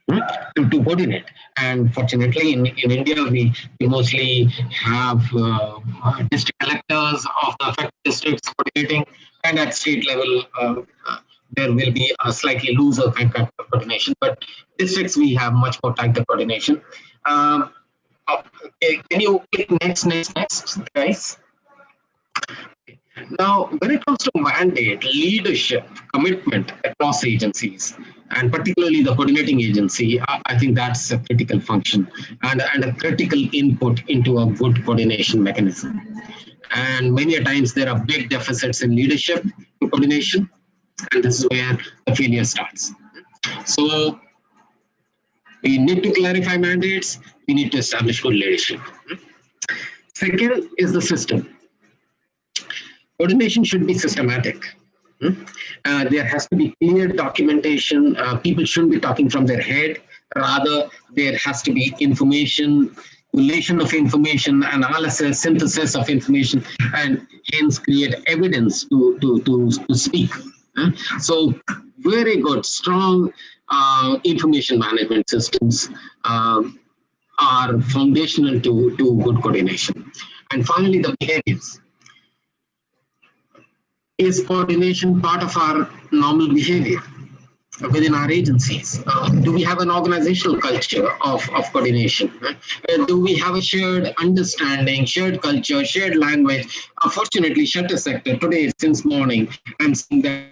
to coordinate. And fortunately, in India, we mostly have district collectors of the affected districts coordinating, and at state level, there will be a slightly looser kind of coordination. But districts, we have much more tighter coordination. Can you click next, guys? Now, when it comes to mandate, leadership, commitment across agencies, and particularly the coordinating agency, I think that's a critical function and a critical input into a good coordination mechanism. And many a times there are big deficits in leadership coordination, and this is where the failure starts. So we need to clarify mandates, we need to establish good leadership. Second is the system. Coordination should be systematic. There has to be clear documentation. People shouldn't be talking from their head. Rather, there has to be information, collation of information, analysis, synthesis of information, and hence create evidence to speak. So very good, strong information management systems are foundational to good coordination. And finally, the behaviors. Is coordination part of our normal behavior within our agencies? Do we have an organizational culture of coordination? Do we have a shared understanding, shared culture, shared language? Fortunately, shelter sector today, since morning, I'm seeing that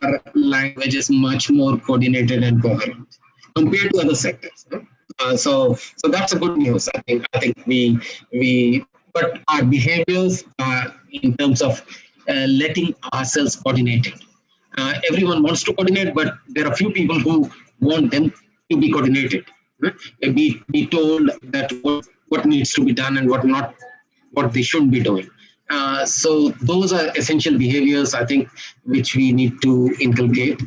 our language is much more coordinated and coherent compared to other sectors. So that's a good news. I think we but our behaviors in terms of letting ourselves coordinated. Everyone wants to coordinate, but there are few people who want them to be coordinated. Be told that what needs to be done and what they shouldn't be doing. So those are essential behaviors, I think, which we need to inculcate.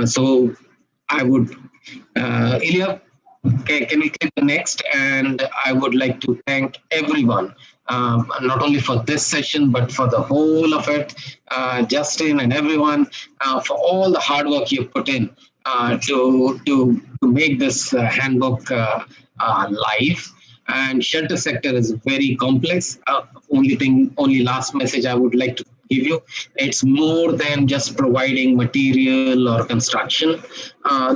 So I would, Ilya, can we click the next? And I would like to thank everyone, not only for this session, but for the whole of it, Justin and everyone, for all the hard work you've put in to make this handbook live. And shelter sector is very complex. Only last message I would like to give you. It's more than just providing material or construction.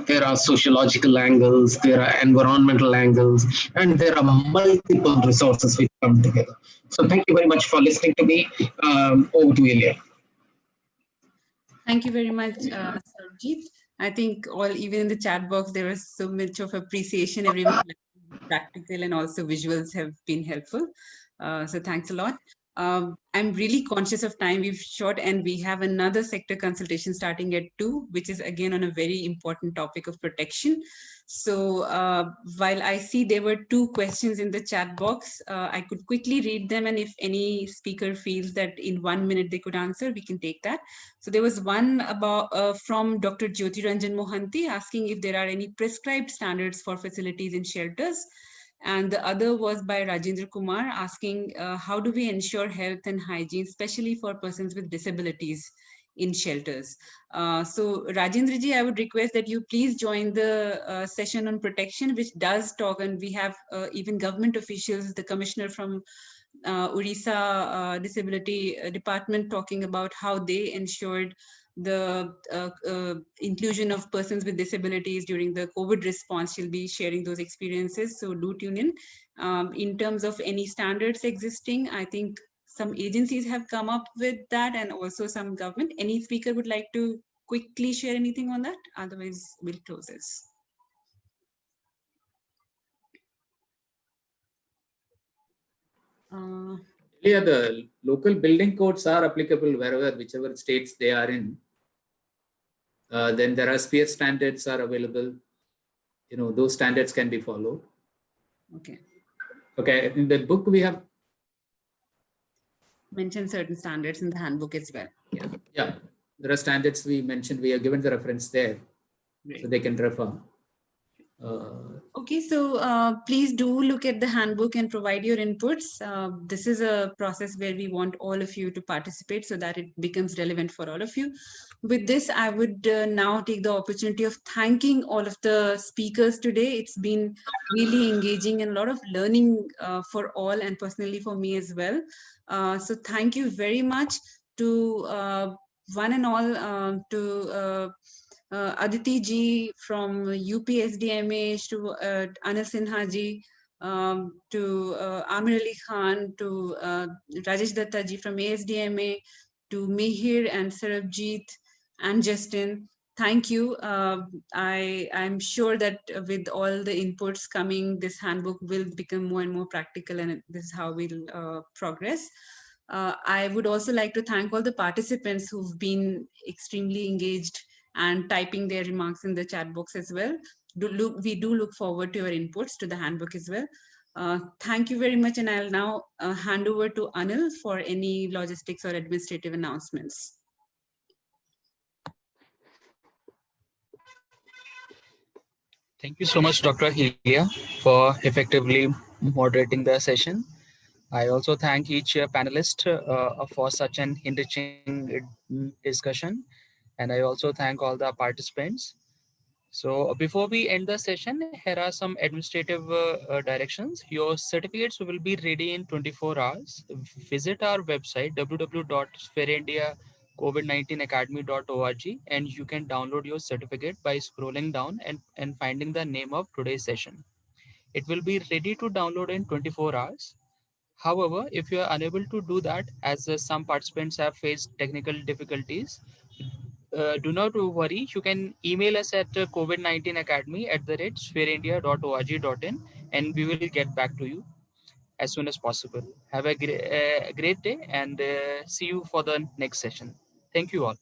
There are sociological angles, there are environmental angles, and there are multiple resources which come together. So thank you very much for listening to me. Over to Ilya. Thank you very much, Sarojit. I think even in the chat box, there was so much of appreciation. Everyone practical and also visuals have been helpful. So thanks a lot. I'm really conscious of time. We've short and we have another sector consultation starting at 2, which is again on a very important topic of protection. So while I see there were 2 questions in the chat box, I could quickly read them. And if any speaker feels that in 1 minute they could answer, we can take that. So there was one about from Dr. Jyoti Ranjan Mohanty asking if there are any prescribed standards for facilities in shelters. And the other was by Rajendra Kumar asking, how do we ensure health and hygiene, especially for persons with disabilities in shelters? So Rajendra ji, I would request that you please join the session on protection, which does talk, and we have even government officials, the commissioner from Orissa Disability Department talking about how they ensured the inclusion of persons with disabilities during the COVID response. She'll be sharing those experiences. So do tune in. In terms of any standards existing, I think some agencies have come up with that and also some government. Any speaker would like to quickly share anything on that? Otherwise, we'll close this. Yeah, the local building codes are applicable wherever, whichever states they are in. Then there are sphere standards are available. Those standards can be followed. Okay. Okay, in the book we have mentioned certain standards in the handbook as well. Yeah, there are standards we mentioned. We have given the reference there, so they can refer. Okay, so please do look at the handbook and provide your inputs. This is a process where we want all of you to participate so that it becomes relevant for all of you. With this, I would now take the opportunity of thanking all of the speakers today. It's been really engaging and a lot of learning for all, and personally for me as well. So thank you very much to one and all, to Aditi ji from UPSDMH, to Anil Sinha ji, to Amir Ali Khan, to Rajesh Datta ji from ASDMA, to Mihir and Sarabjit and Justin. Thank you. I'm sure that with all the inputs coming, this handbook will become more and more practical, and this is how we'll progress. I would also like to thank all the participants who've been extremely engaged and typing their remarks in the chat box as well. We do look forward to your inputs to the handbook as well. Thank you very much, and I'll now hand over to Anil for any logistics or administrative announcements. Thank you so much, Dr. Helia, for effectively moderating the session. I also thank each panelist for such an enriching discussion. And I also thank all the participants. So before we end the session, here are some administrative directions. Your certificates will be ready in 24 hours. Visit our website, www.sphereindiacovid19academy.org, and you can download your certificate by scrolling down and finding the name of today's session. It will be ready to download in 24 hours. However, if you are unable to do that, as some participants have faced technical difficulties, do not worry. You can email us at covid19academy@sphereindia.org.in, and we will get back to you as soon as possible. Have a great day, and see you for the next session. Thank you all.